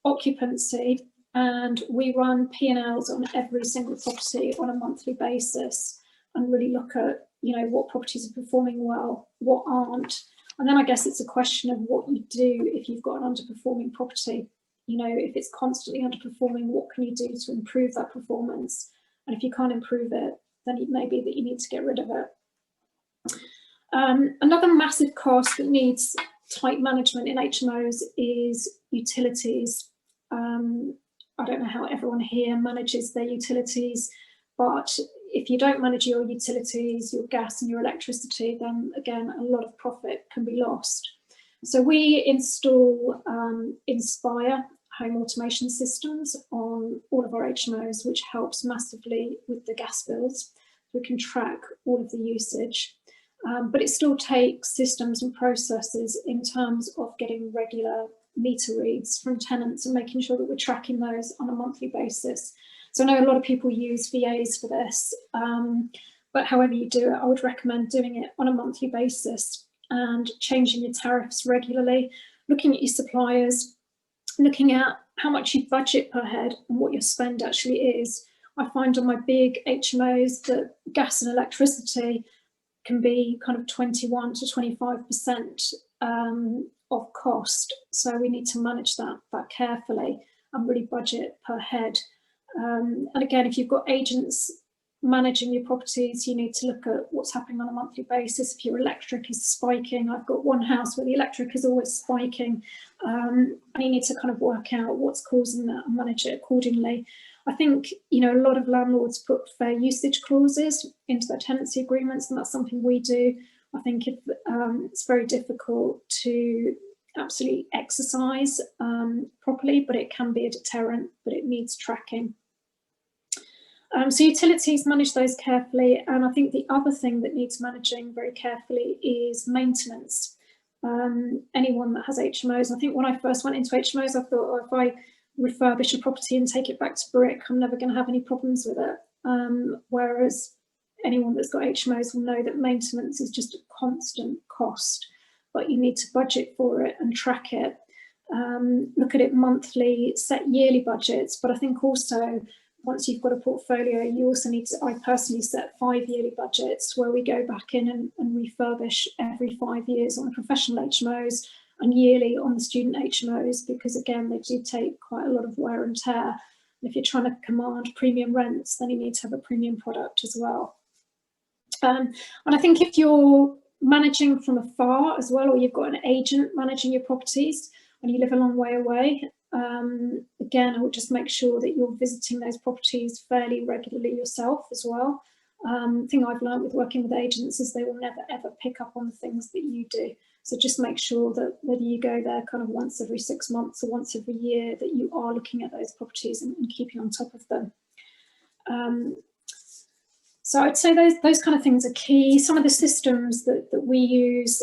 Speaker 16: occupancy, and we run P&Ls on every single property on a monthly basis and really look at, you know, what properties are performing well, what aren't. And then I guess it's a question of what you do if you've got an underperforming property. You know, if it's constantly underperforming, what can you do to improve that performance? And if you can't improve it, then it may be that you need to get rid of it. Another massive cost that needs tight management in HMOs is utilities. I don't know how everyone here manages their utilities, but if you don't manage your utilities, your gas and your electricity, then again, a lot of profit can be lost. So we install Inspire home automation systems on all of our HMOs, which helps massively with the gas bills. We can track all of the usage, but it still takes systems and processes in terms of getting regular meter reads from tenants and making sure that we're tracking those on a monthly basis. So I know a lot of people use VAs for this, but however you do it, I would recommend doing it on a monthly basis and changing your tariffs regularly, looking at your suppliers, looking at how much you budget per head and what your spend actually is. I find on my big HMOs that gas and electricity can be kind of 21 to 25% of cost. So we need to manage that carefully and really budget per head. And again, if you've got agents managing your properties, you need to look at what's happening on a monthly basis. If your electric is spiking, I've got one house where the electric is always spiking, and you need to kind of work out what's causing that and manage it accordingly. I think, you know, a lot of landlords put fair usage clauses into their tenancy agreements, and that's something we do. I think it's very difficult to absolutely exercise properly, but it can be a deterrent, but it needs tracking. So utilities, manage those carefully. And I think the other thing that needs managing very carefully is maintenance. Anyone that has HMOs, I think when I first went into HMOs, I thought, oh, if I refurbish a property and take it back to brick, I'm never going to have any problems with it. Whereas anyone that's got HMOs will know that maintenance is just a constant cost, but you need to budget for it and track it. Look at it monthly, set yearly budgets, but I think also once you've got a portfolio, you also need to, I personally set 5 yearly budgets where we go back in and refurbish every 5 years on the professional HMOs and yearly on the student HMOs, because again, they do take quite a lot of wear and tear. And if you're trying to command premium rents, then you need to have a premium product as well. And I think if you're managing from afar as well, or you've got an agent managing your properties and you live a long way away, again, I would just make sure that you're visiting those properties fairly regularly yourself as well. Thing I've learned with working with agents is they will never ever pick up on the things that you do. So just make sure that whether you go there kind of once every 6 months or once every year, that you are looking at those properties and keeping on top of them. So I'd say those kind of things are key. Some of the systems that we use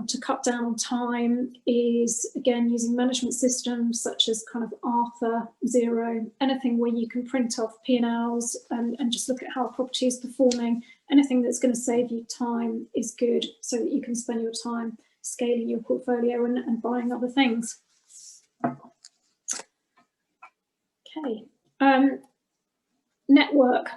Speaker 16: to cut down on time is, again, using management systems such as kind of Arthur, Zero, anything where you can print off P&Ls and just look at how a property is performing. Anything that's going to save you time is good, so that you can spend your time scaling your portfolio and buying other things. Okay. Network.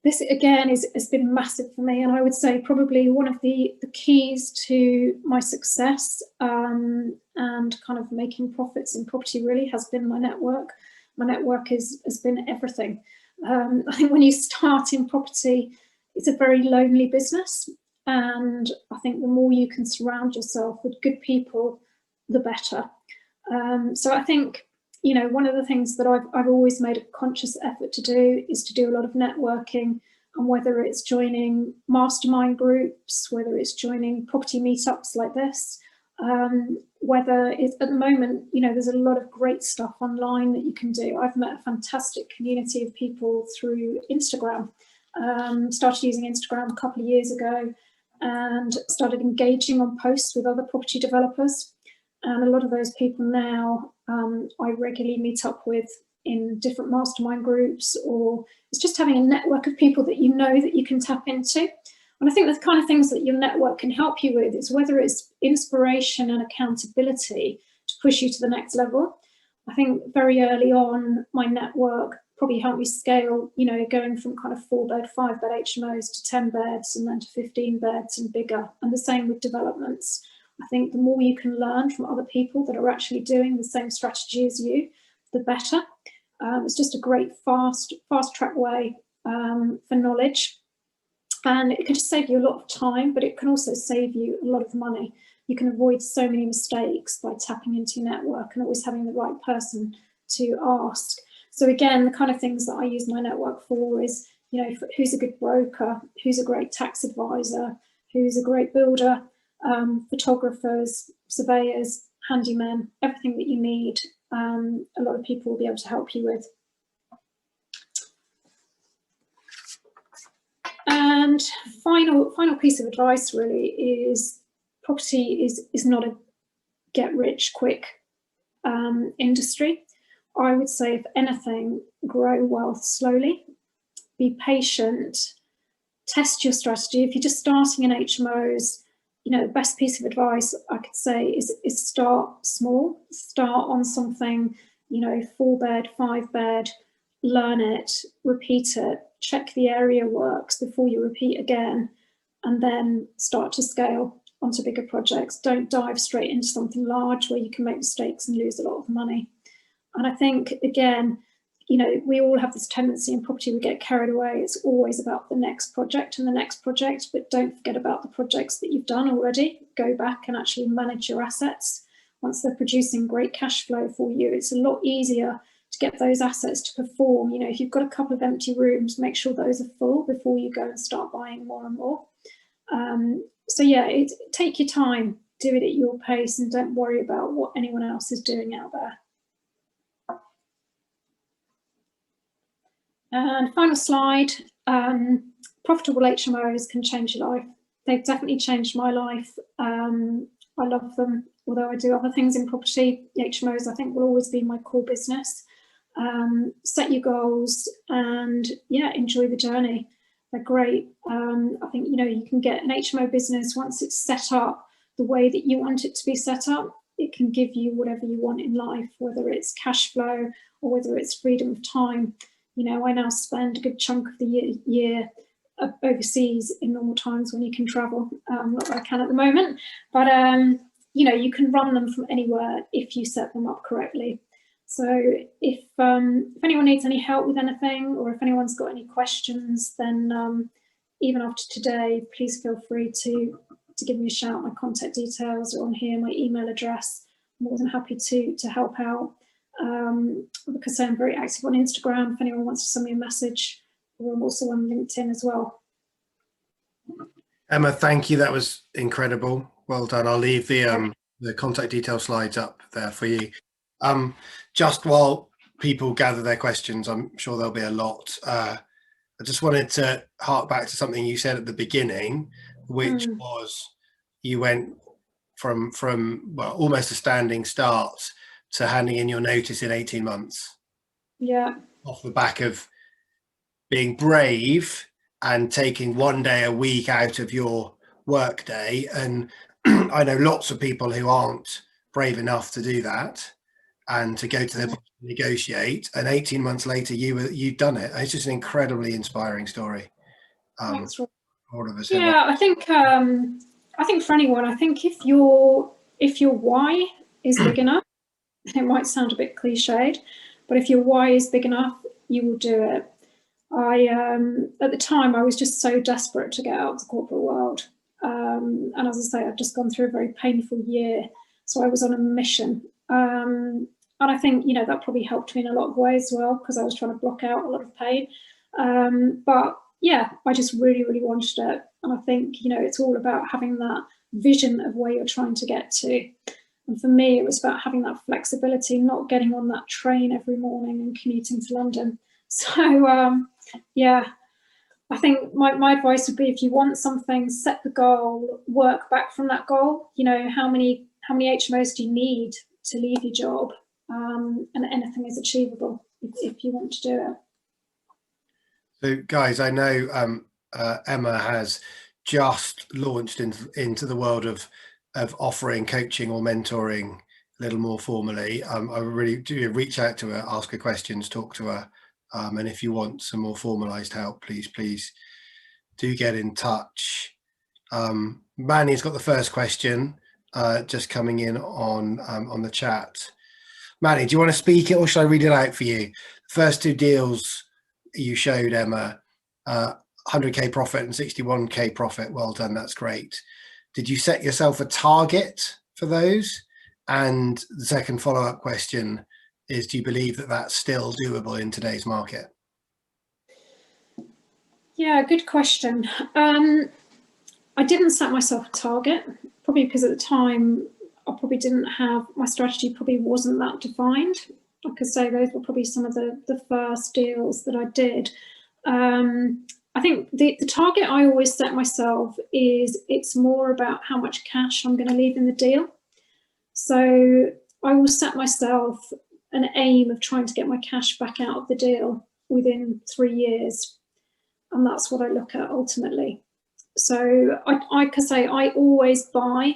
Speaker 16: This again has been massive for me, and I would say probably one of the keys to my success and kind of making profits in property really has been my network. My network has been everything. I think when you start in property, it's a very lonely business, and I think the more you can surround yourself with good people, the better. So I think, you know, one of the things that I've always made a conscious effort to do is to do a lot of networking, and whether it's joining mastermind groups, whether it's joining property meetups like this, whether it's at the moment, you know, there's a lot of great stuff online that you can do. I've met a fantastic community of people through Instagram. Started using Instagram a couple of years ago and started engaging on posts with other property developers. And a lot of those people now I regularly meet up with in different mastermind groups, or it's just having a network of people that you know that you can tap into. And I think the kind of things that your network can help you with is whether it's inspiration and accountability to push you to the next level. I think very early on, my network probably helped me scale, you know, going from kind of 4-bed, 5-bed HMOs to 10 beds and then to 15 beds and bigger. And the same with developments. I think the more you can learn from other people that are actually doing the same strategy as you, the better. It's just a great fast track way for knowledge. And it can just save you a lot of time, but it can also save you a lot of money. You can avoid so many mistakes by tapping into your network and always having the right person to ask. So again, the kind of things that I use my network for is, you know, who's a good broker, who's a great tax advisor, who's a great builder, photographers, surveyors, handymen, everything that you need. A lot of people will be able to help you with. And final piece of advice really is property is not a get rich quick industry. I would say, if anything, grow wealth slowly, be patient, test your strategy. If you're just starting in HMOs, you know, the best piece of advice I could say is start small, start on something, you know, 4-bed, 5-bed, learn it, repeat it, check the area works before you repeat again, and then start to scale onto bigger projects. Don't dive straight into something large where you can make mistakes and lose a lot of money. And I think, again, you know, we all have this tendency in property, we get carried away. It's always about the next project and the next project, but don't forget about the projects that you've done already. Go back and actually manage your assets. Once they're producing great cash flow for you, it's a lot easier to get those assets to perform. You know, if you've got a couple of empty rooms, make sure those are full before you go and start buying more and more. So yeah, take your time, do it at your pace, and don't worry about what anyone else is doing out there. And final slide, profitable HMOs can change your life. They've definitely changed my life. I love them, although I do other things in property. The HMOs, I think, will always be my core business. Set your goals and, yeah, enjoy the journey. They're great. I think, you know, you can get an HMO business once it's set up the way that you want it to be set up. It can give you whatever you want in life, whether it's cash flow or whether it's freedom of time. You know, I now spend a good chunk of the year overseas in normal times when you can travel. Not that I can at the moment, but you know, you can run them from anywhere if you set them up correctly. So if anyone needs any help with anything, or if anyone's got any questions, then even after today, please feel free to give me a shout. My contact details are on here, my email address. I'm more than happy to help out. Because I'm very active on Instagram, if anyone wants to send me a message, or I'm also on LinkedIn as well.
Speaker 1: Emma, thank you. That was incredible. Well done. I'll leave the contact detail slides up there for you. Just while people gather their questions, I'm sure there'll be a lot. I just wanted to hark back to something you said at the beginning, which was you went from well, almost a standing start to handing in your notice in 18 months.
Speaker 16: Yeah.
Speaker 1: Off the back of being brave and taking one day a week out of your work day. And I know lots of people who aren't brave enough to do that and to go to the negotiate. And 18 months later, you'd done it. It's just an incredibly inspiring story.
Speaker 16: Thanks, Rob.
Speaker 1: All of us.
Speaker 16: Yeah, I think for anyone, I think if your why is big enough, it might sound a bit cliched, but if your why is big enough, you will do it. At the time, I was just so desperate to get out of the corporate world. And as I say, I've just gone through a very painful year. So I was on a mission. And I think, you know, that probably helped me in a lot of ways as well, because I was trying to block out a lot of pain. But yeah, I just really, really wanted it. And I think, you know, it's all about having that vision of where you're trying to get to. And for me, it was about having that flexibility, not getting on that train every morning and commuting to London. So yeah, I think my advice would be, if you want something, set the goal, work back from that goal. You know, how many HMOs do you need to leave your job? And anything is achievable if you want to do it.
Speaker 1: So guys, I know Emma has just launched into the world of offering coaching or mentoring a little more formally. I really do reach out to her, ask her questions, talk to her. And if you want some more formalized help, please do get in touch. Manny's got the first question just coming in on the chat. Manny, do you want to speak it, or should I read it out for you? The first two deals you showed, Emma, 100k profit and 61k profit. Well done, that's great. Did you set yourself a target for those? And the second follow-up question is, do you believe that that's still doable in today's market?
Speaker 16: Yeah, good question. I didn't set myself a target, probably because at the time I probably didn't have, my strategy probably wasn't that defined. I could say those were probably some of the first deals that I did. I think the target I always set myself is, it's more about how much cash I'm going to leave in the deal. So I will set myself an aim of trying to get my cash back out of the deal within 3 years. And that's what I look at ultimately. So I could say I always buy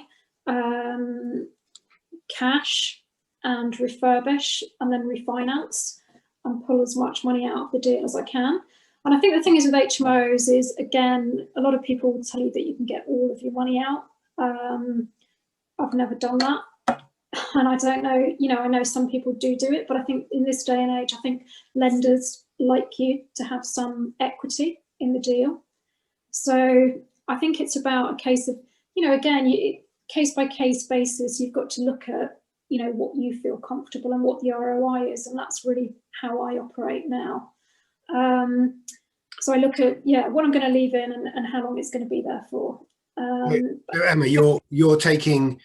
Speaker 16: cash and refurbish and then refinance and pull as much money out of the deal as I can. And I think the thing is with HMOs is, again, a lot of people will tell you that you can get all of your money out. I've never done that. And I don't know, you know, I know some people do it, but I think in this day and age, I think lenders like you to have some equity in the deal. So I think it's about a case of, you know, again, case by case basis, you've got to look at, you know, what you feel comfortable and what the ROI is. And that's really how I operate now. So I look at, yeah, what I'm going to leave in and how long it's going to be there for.
Speaker 1: So Emma, you're taking,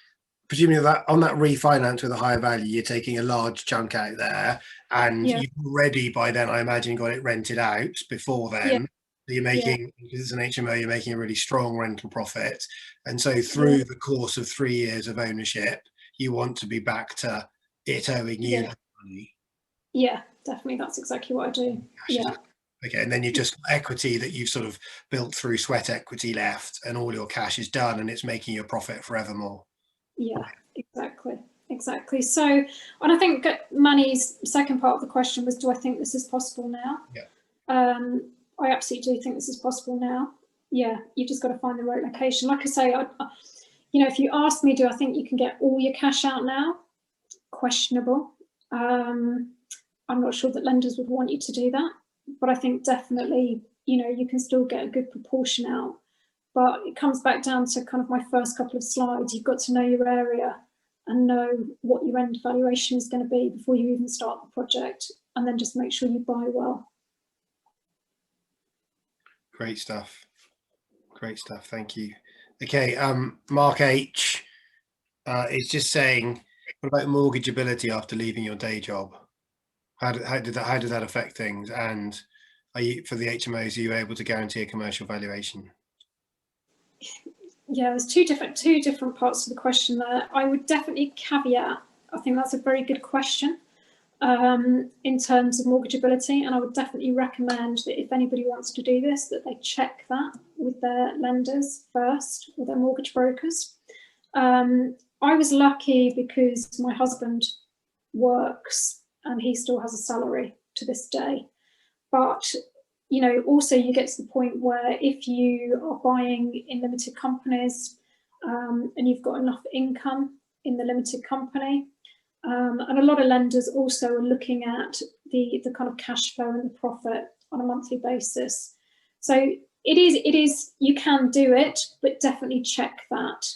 Speaker 1: presumably that on that refinance with a higher value, you're taking a large chunk out there, and
Speaker 16: yeah.
Speaker 1: you've already by then, I imagine, got it rented out before then.
Speaker 16: Yeah.
Speaker 1: So you're making, because it's an HMO, you're making a really strong rental profit. And so through the course of 3 years of ownership, you want to be back to it owing you money.
Speaker 16: Yeah, definitely. That's exactly what I do. Yeah.
Speaker 1: Okay, and then you just equity that you've sort of built through sweat equity left, and all your cash is done, and it's making your profit forevermore.
Speaker 16: Yeah, exactly. So, and I think Manny's second part of the question was, do I think this is possible now?
Speaker 1: Yeah.
Speaker 16: I absolutely do think this is possible now. Yeah, you've just got to find the right location. Like I say, you know, if you ask me, do I think you can get all your cash out now? Questionable. I'm not sure that lenders would want you to do that, but I think definitely, you know, you can still get a good proportion out. But it comes back down to kind of my first couple of slides. You've got to know your area and know what your end valuation is going to be before you even start the project, and then just make sure you buy well.
Speaker 1: Great stuff. Thank you. Okay, Mark H is just saying, what about mortgageability after leaving your day job? How did that affect things? And are you, for the HMOs, are you able to guarantee a commercial valuation?
Speaker 16: Yeah, there's two different parts to the question there. I would definitely caveat, I think that's a very good question in terms of mortgageability, and I would definitely recommend that if anybody wants to do this, that they check that with their lenders first, or their mortgage brokers. I was lucky because my husband works and he still has a salary to this day. But, you know, also you get to the point where if you are buying in limited companies and you've got enough income in the limited company, and a lot of lenders also are looking at the kind of cash flow and the profit on a monthly basis. So it is, you can do it, but definitely check that.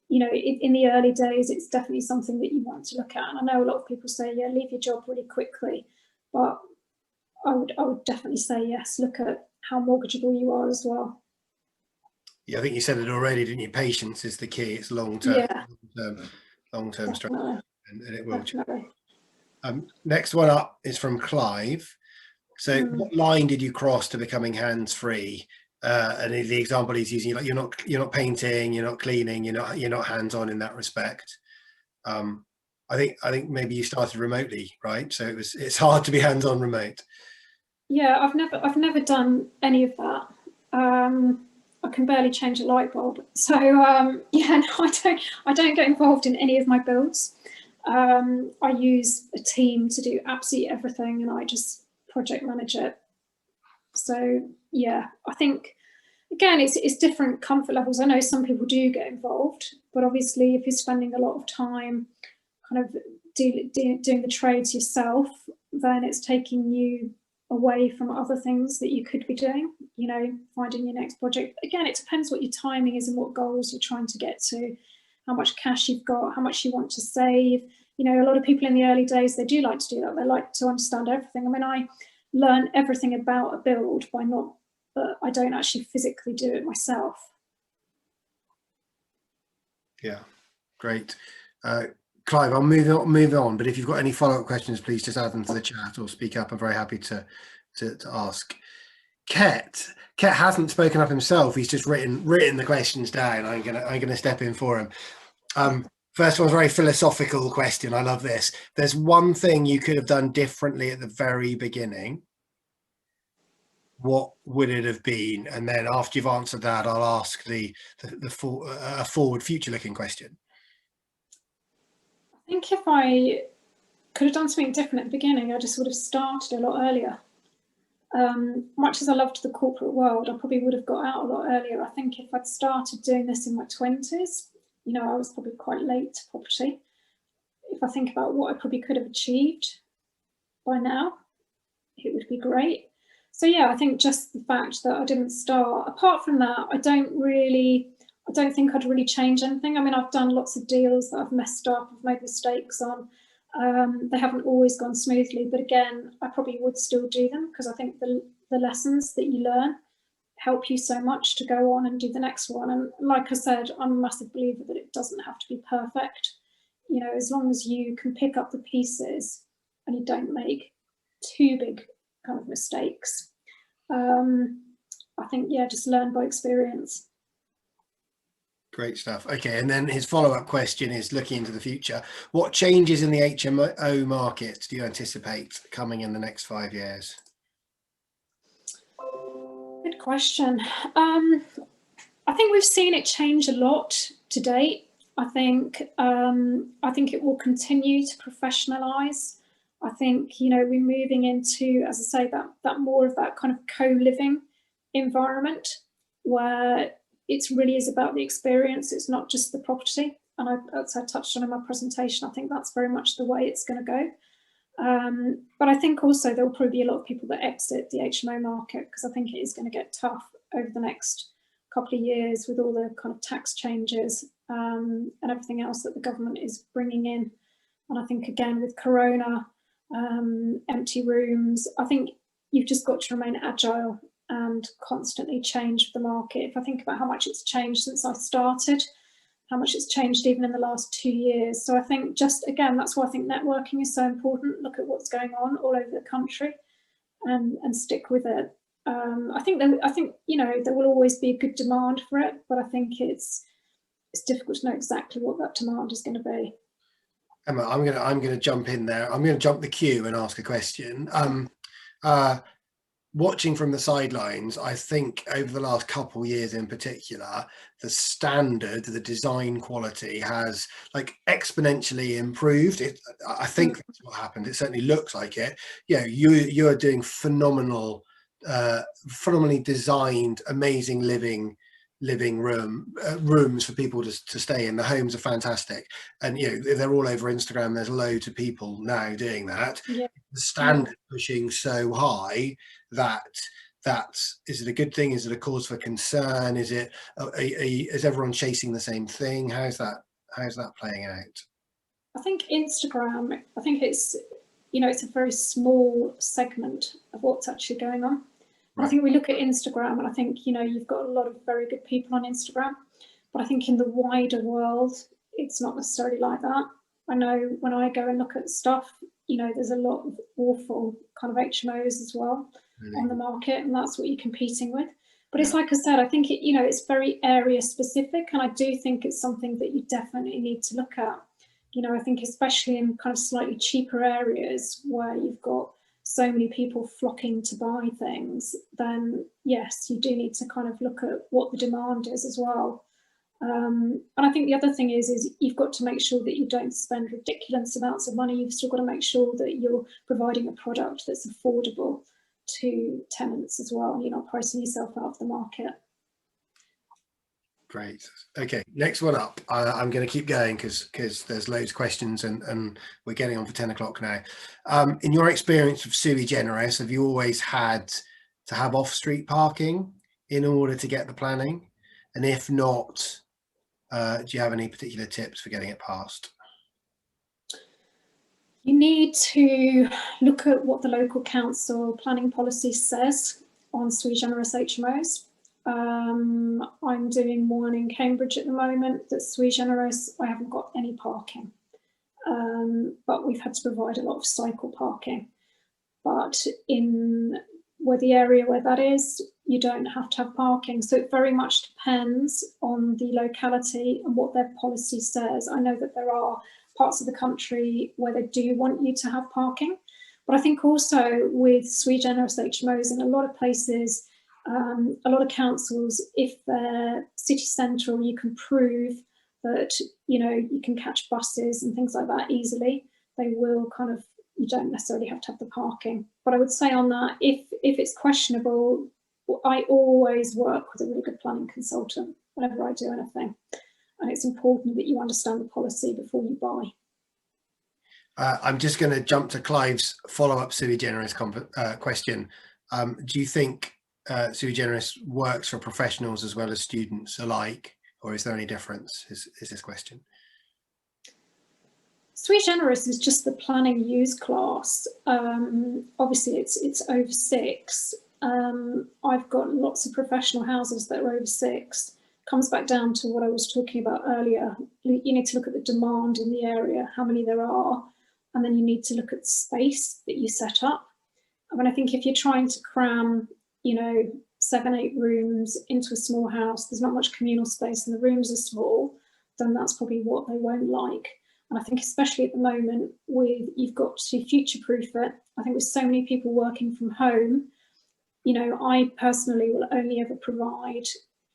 Speaker 16: You know, in the early days, it's definitely something that you want to look at. And I know a lot of people say, yeah, leave your job really quickly, but I would definitely say, yes, look at how mortgageable you are as well.
Speaker 1: Yeah, I think you said it already, didn't you? Patience is the key. It's long term.
Speaker 16: Yeah.
Speaker 1: long-term strategy, and it will change.
Speaker 16: Definitely.
Speaker 1: Next one up is from Clive. So what line did you cross to becoming hands-free? And the example he's using, like you're not painting, you're not cleaning, you're not hands-on in that respect. I think maybe you started remotely, right? So it's hard to be hands-on remote.
Speaker 16: Yeah, I've never done any of that. I can barely change a light bulb. So yeah, no, I don't get involved in any of my builds. I use a team to do absolutely everything, and I just project manage it. So yeah, I think again it's different comfort levels. I know some people do get involved, but obviously if you're spending a lot of time kind of doing the trades yourself, then it's taking you away from other things that you could be doing, you know, finding your next project. Again, it depends what your timing is and what goals you're trying to get to, how much cash you've got, how much you want to save. You know, a lot of people in the early days, they do like to do that. They like to understand everything. I mean, I learn everything about a build by not, but I don't actually physically do it myself.
Speaker 1: Yeah, great. Clive, I'll move on, but if you've got any follow-up questions, please just add them to the chat or speak up. I'm very happy to ask. Ket hasn't spoken up himself. He's just written the questions down. I'm gonna step in for him. First one's a very philosophical question. I love this. There's one thing you could have done differently at the very beginning. What would it have been? And then after you've answered that, I'll ask the forward, future-looking question.
Speaker 16: I think if I could have done something different at the beginning, I just would have started a lot earlier. Much as I loved the corporate world, I probably would have got out a lot earlier. I think if I'd started doing this in my 20s, you know, I was probably quite late to property. If I think about what I probably could have achieved by now, it would be great. So yeah, I think just the fact that I didn't start, apart from that, I don't think I'd really change anything. I mean, I've done lots of deals that I've messed up, I've made mistakes on. They haven't always gone smoothly, but again, I probably would still do them because I think the lessons that you learn help you so much to go on and do the next one. And like I said, I'm a massive believer that it doesn't have to be perfect. You know, as long as you can pick up the pieces and you don't make too big kind of mistakes. I think, yeah, just learn by experience.
Speaker 1: Great stuff. Okay, and then his follow-up question is looking into the future. What changes in the HMO market do you anticipate coming in the next 5 years?
Speaker 16: Good question. I think we've seen it change a lot to date. I think it will continue to professionalise. I think, you know, we're moving into, as I say, that more of that kind of co-living environment where it really is about the experience. It's not just the property. And as I touched on in my presentation, I think that's very much the way it's going to go. But I think also there will probably be a lot of people that exit the HMO market because I think it is going to get tough over the next couple of years with all the kind of tax changes and everything else that the government is bringing in. And I think, again, with Corona, empty rooms, I think you've just got to remain agile and constantly change the market. If I think about how much it's changed since I started, how much it's changed even in the last 2 years. So I think just, again, that's why I think networking is so important. Look at what's going on all over the country and stick with it. I think you know, there will always be a good demand for it, but I think it's difficult to know exactly what that demand is going to be.
Speaker 1: Emma, I'm gonna jump in there. I'm gonna jump the queue and ask a question. Watching from the sidelines, I think over the last couple of years in particular, the standard, the design quality has like exponentially improved. I think that's what happened. It certainly looks like it. Yeah, you are doing phenomenally designed, amazing living rooms for people to stay in. The homes are fantastic, and you know they're all over Instagram. There's loads of people now doing that.
Speaker 16: Yeah.
Speaker 1: The standard pushing so high that is it a good thing? Is it a cause for concern? Is everyone chasing the same thing? How's that playing out?
Speaker 16: I think Instagram, I think it's, you know, it's a very small segment of what's actually going on. I think we look at Instagram and I think, you know, you've got a lot of very good people on Instagram, but I think in the wider world, it's not necessarily like that. I know when I go and look at stuff, you know, there's a lot of awful kind of HMOs as well on the market, and that's what you're competing with. But it's like I said, I think it, you know, it's very area specific, and I do think it's something that you definitely need to look at. You know, I think especially in kind of slightly cheaper areas where you've got so many people flocking to buy things, then yes, you do need to kind of look at what the demand is as well. And I think the other thing is you've got to make sure that you don't spend ridiculous amounts of money. You've still got to make sure that you're providing a product that's affordable to tenants as well, and you're not pricing yourself out of the market.
Speaker 1: Great. Okay, next one up. I'm going to keep going because there's loads of questions and we're getting on for 10 o'clock now. In your experience of sui generis, have you always had to have off-street parking in order to get the planning? And if not, do you have any particular tips for getting it passed?
Speaker 16: You need to look at what the local council planning policy says on sui generis HMOs. I'm doing one in Cambridge at the moment that's sui generis. I haven't got any parking, but we've had to provide a lot of cycle parking. But in the area where that is, you don't have to have parking. So it very much depends on the locality and what their policy says. I know that there are parts of the country where they do want you to have parking, but I think also with sui generis HMOs in a lot of places, a lot of councils, if they're city central, you can prove that, you know, you can catch buses and things like that easily. They will kind of, you don't necessarily have to have the parking. But I would say on that, if it's questionable, I always work with a really good planning consultant whenever I do anything. And it's important that you understand the policy before you buy.
Speaker 1: I'm just going to jump to Clive's follow-up sui generis question. Do you think sui generis works for professionals as well as students alike, or is there any difference, is this question?
Speaker 16: Sui generis is just the planning use class. Obviously it's over 6. I've got lots of professional houses that are over 6. Comes back down to what I was talking about earlier. You need to look at the demand in the area, how many there are, and then you need to look at the space that you set up. I mean, I think if you're trying to cram, you know, 7, 8 rooms into a small house, there's not much communal space and the rooms are small, then that's probably what they won't like. And I think especially at the moment, you've got to future-proof it. I think with so many people working from home, you know, I personally will only ever provide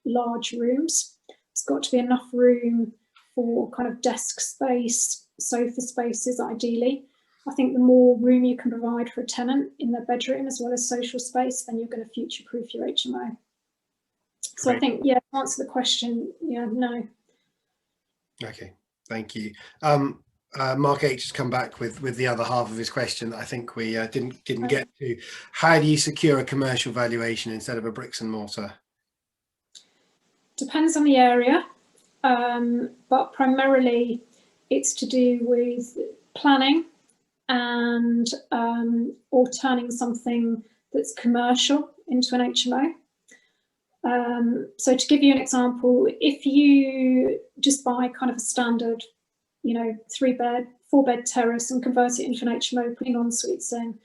Speaker 16: large rooms. It's got to be enough room for kind of desk space, sofa spaces ideally. I think the more room you can provide for a tenant in their bedroom as well as social space, then you're going to future-proof your HMO. So I think, yeah, to answer the question, yeah, no.
Speaker 1: Okay, thank you. Mark H has come back with the other half of his question that I think we didn't get to. How do you secure a commercial valuation instead of a bricks and mortar?
Speaker 16: Depends on the area, but primarily it's to do with planning and or turning something that's commercial into an HMO. So to give you an example, if you just buy kind of a standard, you know, 3-bed, 4-bed terrace and convert it into an HMO, putting en suites in,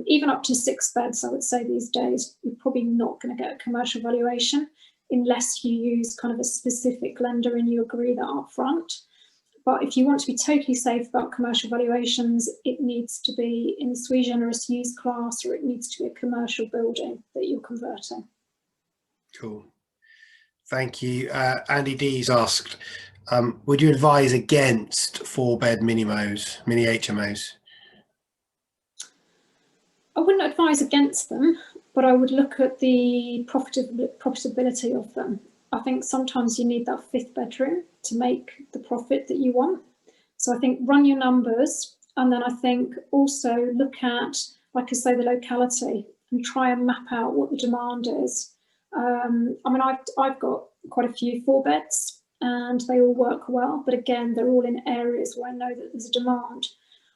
Speaker 16: even up to 6 beds, I would say these days, you're probably not going to get a commercial valuation unless you use kind of a specific lender and you agree that up front. But if you want to be totally safe about commercial valuations, it needs to be in the sui generis use class, or it needs to be a commercial building that you're converting.
Speaker 1: Cool. Thank you. Andy D's asked, would you advise against 4-bed mini HMOs?
Speaker 16: I wouldn't advise against them, but I would look at the profitability of them. I think sometimes you need that 5th bedroom to make the profit that you want. So I think run your numbers, and then I think also look at, like I say, the locality and try and map out what the demand is. I mean, I've got quite a few 4-beds and they all work well, but again, they're all in areas where I know that there's a demand.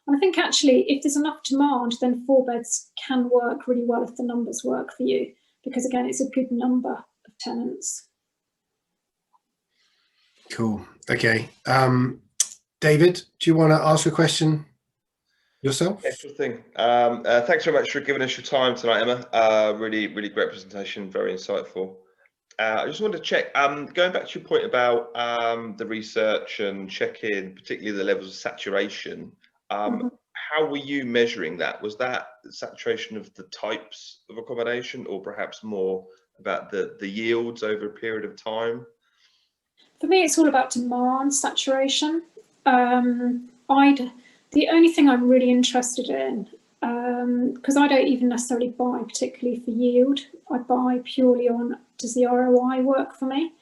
Speaker 16: And I think actually, if there's enough demand, then 4-beds can work really well if the numbers work for you, because again, it's a good number of tenants.
Speaker 1: Cool. Okay. David, do you want to ask a question yourself?
Speaker 9: Yeah, sure thing. Thanks very much for giving us your time tonight, Emma. Really great presentation, very insightful. I just wanted to check, going back to your point about the research and checking, particularly the levels of saturation, how were you measuring that? Was that saturation of the types of accommodation, or perhaps more about the yields over a period of time?
Speaker 16: For me, it's all about demand saturation. The only thing I'm really interested in, because I don't even necessarily buy particularly for yield, I buy purely on, does the ROI work for me?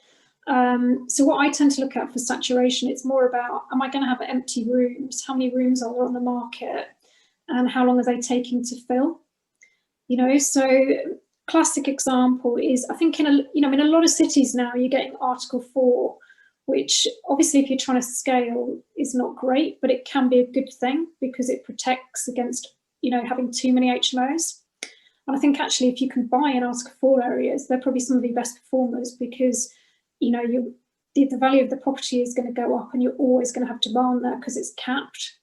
Speaker 16: So what I tend to look at for saturation, it's more about, am I going to have empty rooms? How many rooms are there on the market? And how long are they taking to fill? You know, so classic example is, I think in a lot of cities now, you're getting Article 4, which obviously if you're trying to scale is not great, but it can be a good thing because it protects against, having too many HMOs. And I think actually if you can buy in Article 4 areas, they're probably some of the best performers because, the value of the property is going to go up and you're always going to have demand there because it's capped.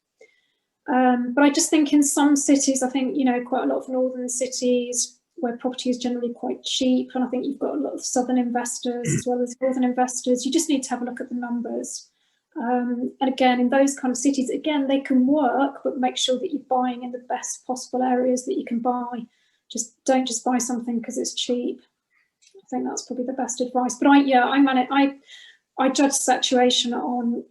Speaker 16: But I just think in some cities, I think, quite a lot of northern cities where property is generally quite cheap, and I think you've got a lot of southern investors as well as northern investors, you just need to have a look at the numbers. And again, in those kind of cities, again, they can work, but make sure that you're buying in the best possible areas that you can buy. Don't just buy something because it's cheap. I think that's probably the best advice. But I judge saturation on,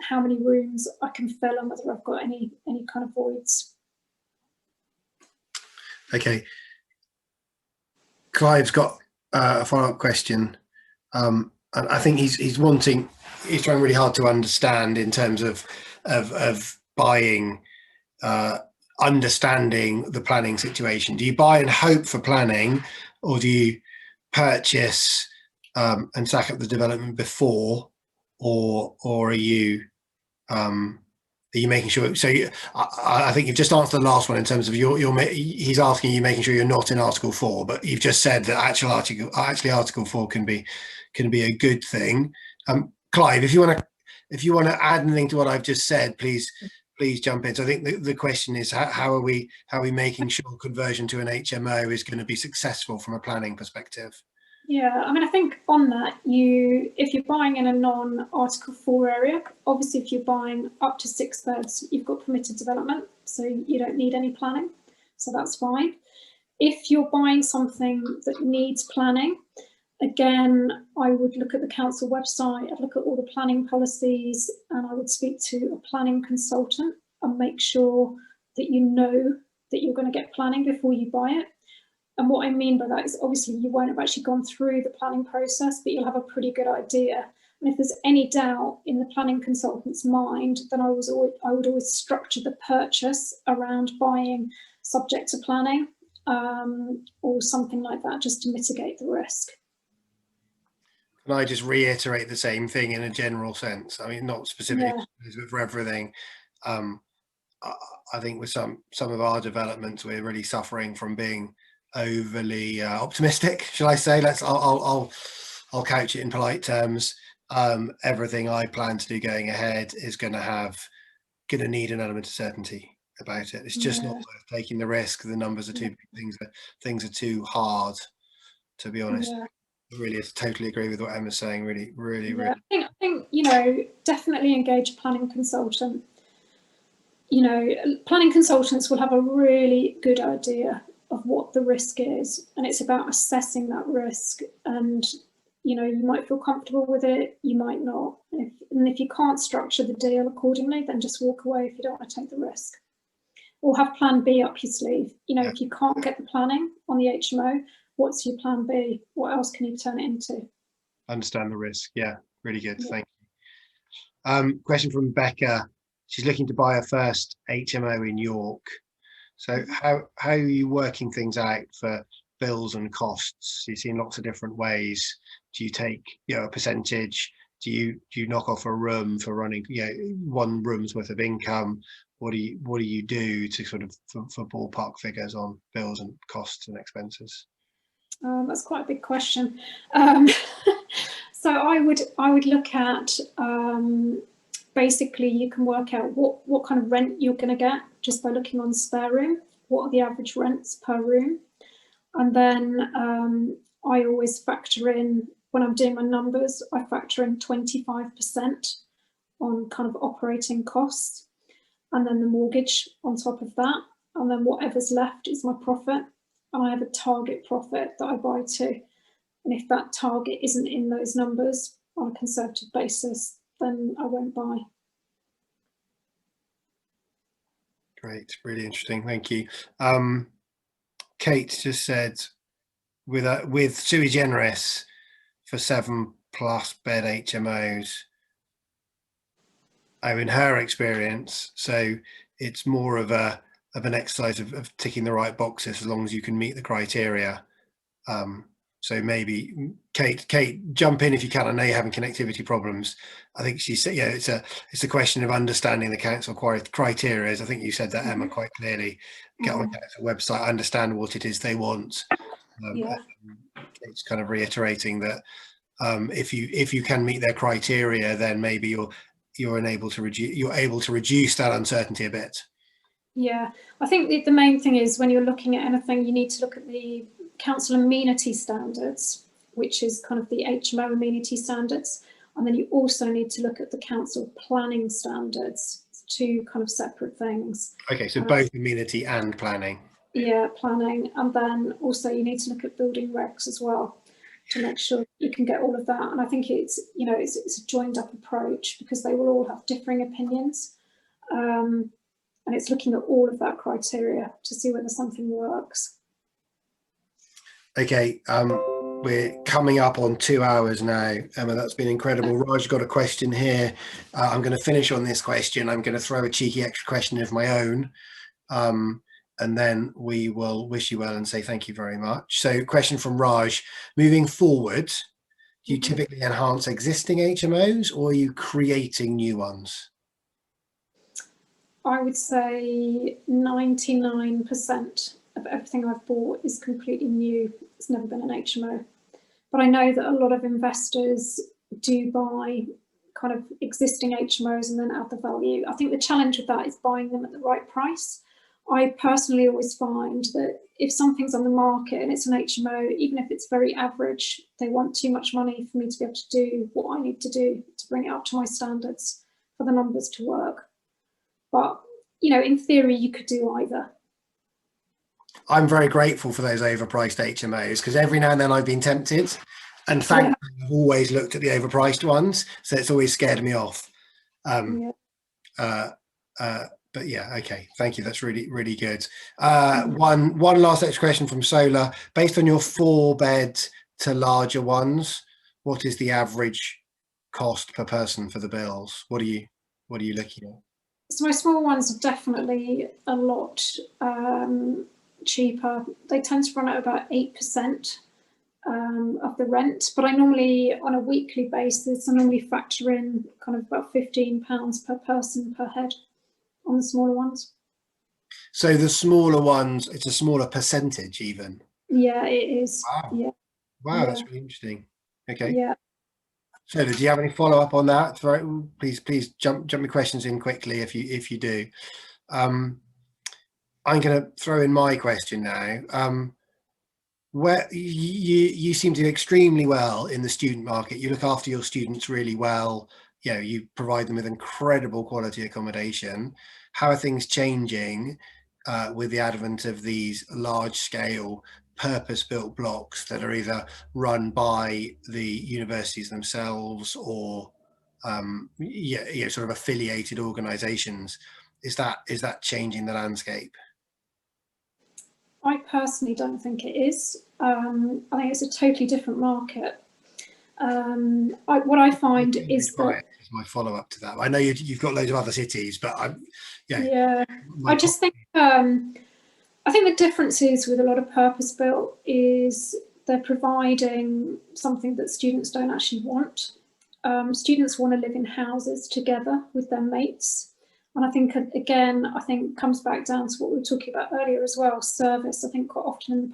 Speaker 16: how many rooms I can fill and whether I've got any kind of voids.
Speaker 1: Okay. Clive's got a follow-up question. And I think he's trying really hard to understand in terms of buying, understanding the planning situation. Do you buy and hope for planning, or do you purchase and sack up the development before, or are you making sure? So I think you've just answered the last one in terms of he's asking you making sure you're not in Article 4, but you've just said that actually Article 4 can be a good thing. Clive, if you want to add anything to what I've just said, please jump in. So I think the question is how are we making sure conversion to an HMO is going to be successful from a planning perspective?
Speaker 16: Yeah, I think on that, if you're buying in a non-Article 4 area, obviously if you're buying up to 6 beds, you've got permitted development, so you don't need any planning, so that's fine. If you're buying something that needs planning, again, I would look at the council website, I'd look at all the planning policies, and I would speak to a planning consultant and make sure that you know that you're going to get planning before you buy it. And what I mean by that is obviously you won't have actually gone through the planning process, but you'll have a pretty good idea. And if there's any doubt in the planning consultant's mind, then I would always structure the purchase around buying subject to planning or something like that, just to mitigate the risk.
Speaker 1: Can I just reiterate the same thing in a general sense? I mean, not specifically, but for everything. I think with some of our developments, we're really suffering from being overly optimistic, shall I say? I'll couch it in polite terms. Everything I plan to do going ahead is going to need an element of certainty about it. It's just not worth taking the risk. The numbers are too big, things are too hard, to be honest. Really, I totally agree with what Emma's saying. Really.
Speaker 16: I think definitely engage a planning consultant. Planning consultants will have a really good idea of what the risk is, and it's about assessing that risk. And you might feel comfortable with it, you might not. And if you can't structure the deal accordingly, then just walk away if you don't want to take the risk. Or have plan B up your sleeve. If you can't get the planning on the HMO, what's your plan B? What else can you turn it into?
Speaker 1: Understand the risk. Yeah, really good. Thank you. Question from Becca. She's looking to buy her first HMO in York. So how are you working things out for bills and costs? You've seen lots of different ways. Do you take a percentage? Do you knock off a room for running one room's worth of income? What do you do to sort of for ballpark figures on bills and costs and expenses?
Speaker 16: That's quite a big question. So I would look at basically you can work out what kind of rent you're going to get just by looking on spare room. What are the average rents per room? And then I always factor in, when I'm doing my numbers, I factor in 25% on kind of operating costs, and then the mortgage on top of that, and then whatever's left is my profit. And I have a target profit that I buy to. And if that target isn't in those numbers on a conservative basis, then I won't buy.
Speaker 1: Great, really interesting, thank you. Kate just said, with sui generis for 7+ bed HMOs, in her experience, so it's more of an exercise of ticking the right boxes as long as you can meet the criteria. So maybe Kate, jump in if you can. I know you're having connectivity problems. I think she said, yeah, it's a question of understanding the council criteria. I think you said that, Emma, quite clearly. Get on the council website, understand what it is they want. It's kind of reiterating that if you can meet their criteria, then maybe you're able to reduce that uncertainty a bit.
Speaker 16: Yeah, I think the main thing is when you're looking at anything, you need to look at the council amenity standards, which is kind of the HMO amenity standards, and then you also need to look at the council planning standards. It's two kind of separate things.
Speaker 1: Okay, so both amenity and planning.
Speaker 16: Yeah, planning, and then also you need to look at building regs as well to make sure you can get all of that. And I think it's a joined up approach because they will all have differing opinions, and it's looking at all of that criteria to see whether something works.
Speaker 1: Okay, we're coming up on 2 hours now, Emma. That's been incredible. Raj got a question here. I'm going to finish on this question. I'm going to throw a cheeky extra question of my own, and then we will wish you well and say thank you very much. So, question from Raj: moving forward, do you typically enhance existing HMOs or are you creating new ones?
Speaker 16: I would say 99% of everything I've bought is completely new. It's never been an HMO. But I know that a lot of investors do buy kind of existing HMOs and then add the value. I think the challenge with that is buying them at the right price. I personally always find that if something's on the market and it's an HMO, even if it's very average, they want too much money for me to be able to do what I need to do to bring it up to my standards for the numbers to work. But, in theory, you could do either.
Speaker 1: I'm very grateful for those overpriced HMOs because every now and then I've been tempted, and thankfully I've always looked at the overpriced ones, so it's always scared me off. But yeah, okay, thank you. That's really, really good. One last extra question from Solar. Based on your 4-bed to larger ones, what is the average cost per person for the bills? What are you looking at?
Speaker 16: So my small ones are definitely a lot cheaper. They tend to run at about 8% of the rent, but I normally, on a weekly basis, I normally factor in kind of about £15 per person per head on the smaller ones.
Speaker 1: So the smaller ones, it's a smaller percentage even?
Speaker 16: Yeah, it is.
Speaker 1: Wow.
Speaker 16: Yeah.
Speaker 1: Wow, that's really interesting. Okay.
Speaker 16: Yeah.
Speaker 1: So do you have any follow-up on that? Please jump your questions in quickly if you do. I'm going to throw in my question now. Where you seem to do extremely well in the student market. You look after your students really well. You provide them with incredible quality accommodation. How are things changing with the advent of these large-scale purpose-built blocks that are either run by the universities themselves or sort of affiliated organizations? Is that changing the landscape?
Speaker 16: I personally don't think it is. I think it's a totally different market. What I find is that
Speaker 1: my follow-up to that. I know you've got loads of other cities, but
Speaker 16: I just think I think the difference is with a lot of purpose-built is they're providing something that students don't actually want. Students want to live in houses together with their mates. And I think, again, comes back down to what we were talking about earlier as well, service. I think quite often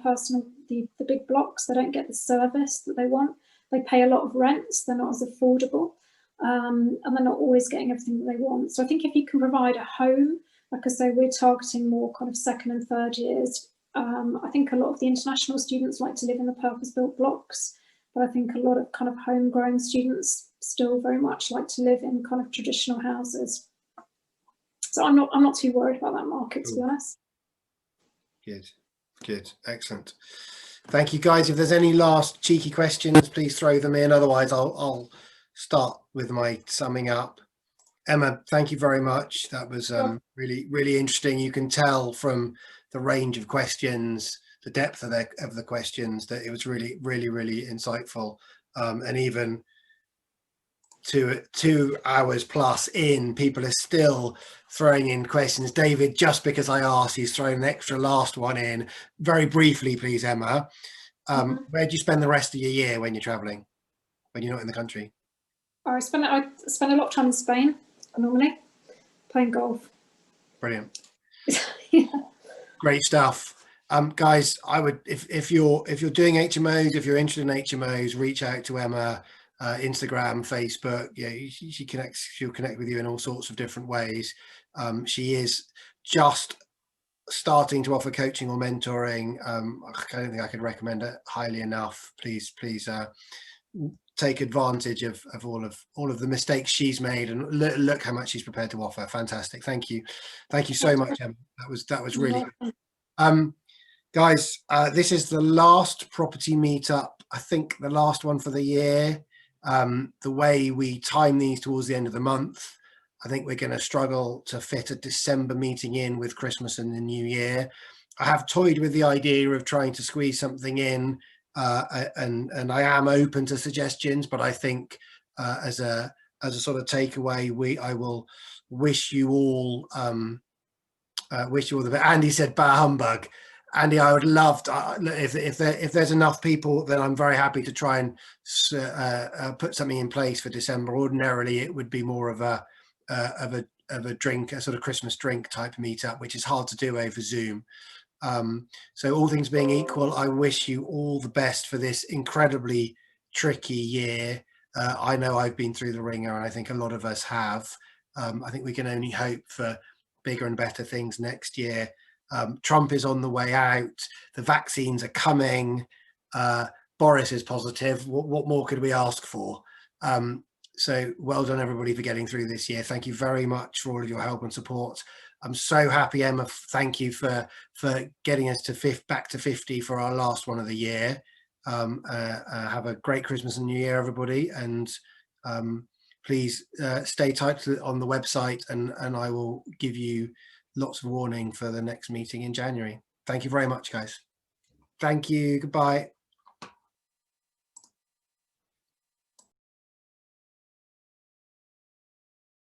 Speaker 16: in the big blocks, they don't get the service that they want. they pay a lot of rents, they're not as affordable, and they're not always getting everything that they want. So I think if you can provide a home, like I say, we're targeting more kind of second and third years. I think a lot of the international students like to live in the purpose-built blocks, but I think a lot of kind of homegrown students still very much like to live in kind of traditional houses. So I'm not too worried about that market, to be honest.
Speaker 1: Good, excellent. Thank you, guys. If there's any last cheeky questions, please throw them in. Otherwise, I'll start with my summing up. Emma, thank you very much. That was really interesting. You can tell from the range of questions, the depth of the questions, that it was really insightful. And even 2 hours plus in, people are still throwing in questions. David, just because I asked, he's thrown an extra last one in. Very briefly, please, Emma. Where do you spend the rest of your year when you're traveling, when you're not in the country?
Speaker 16: I spend a lot of time in Spain normally, playing golf.
Speaker 1: Brilliant.
Speaker 16: Yeah.
Speaker 1: Great stuff. Guys, I would, if you're doing HMOs, if you're interested in HMOs, reach out to Emma. Instagram, Facebook, yeah, she'll connect with you in all sorts of different ways. She is just starting to offer coaching or mentoring. I don't think I could recommend it highly enough. Please take advantage of all of the mistakes she's made, and look how much she's prepared to offer. Fantastic. Thank you so much, Emma. That was really good. Guys, this is the last property meetup, I think the last one for the year. The way we time these towards the end of the month, I think we're going to struggle to fit a December meeting in with Christmas and the New Year. I have toyed with the idea of trying to squeeze something in, and I am open to suggestions, but I think as a sort of takeaway, I will wish you all the best. Andy said bah humbug. Andy, I would love to, if there's enough people, then I'm very happy to try and put something in place for December. Ordinarily, it would be more of a drink, a sort of Christmas drink type meetup, which is hard to do over Zoom. So all things being equal, I wish you all the best for this incredibly tricky year. I know I've been through the ringer, and I think a lot of us have. I think we can only hope for bigger and better things next year. Trump is on the way out. The vaccines are coming. Boris is positive. What more could we ask for? So well done, everybody, for getting through this year. Thank you very much for all of your help and support. I'm so happy, Emma. Thank you for getting us to back to 50 for our last one of the year. Have a great Christmas and New Year, everybody. And please stay tight on the website, and I will give you lots of warning for the next meeting in January. Thank you very much, guys. Thank you. Goodbye.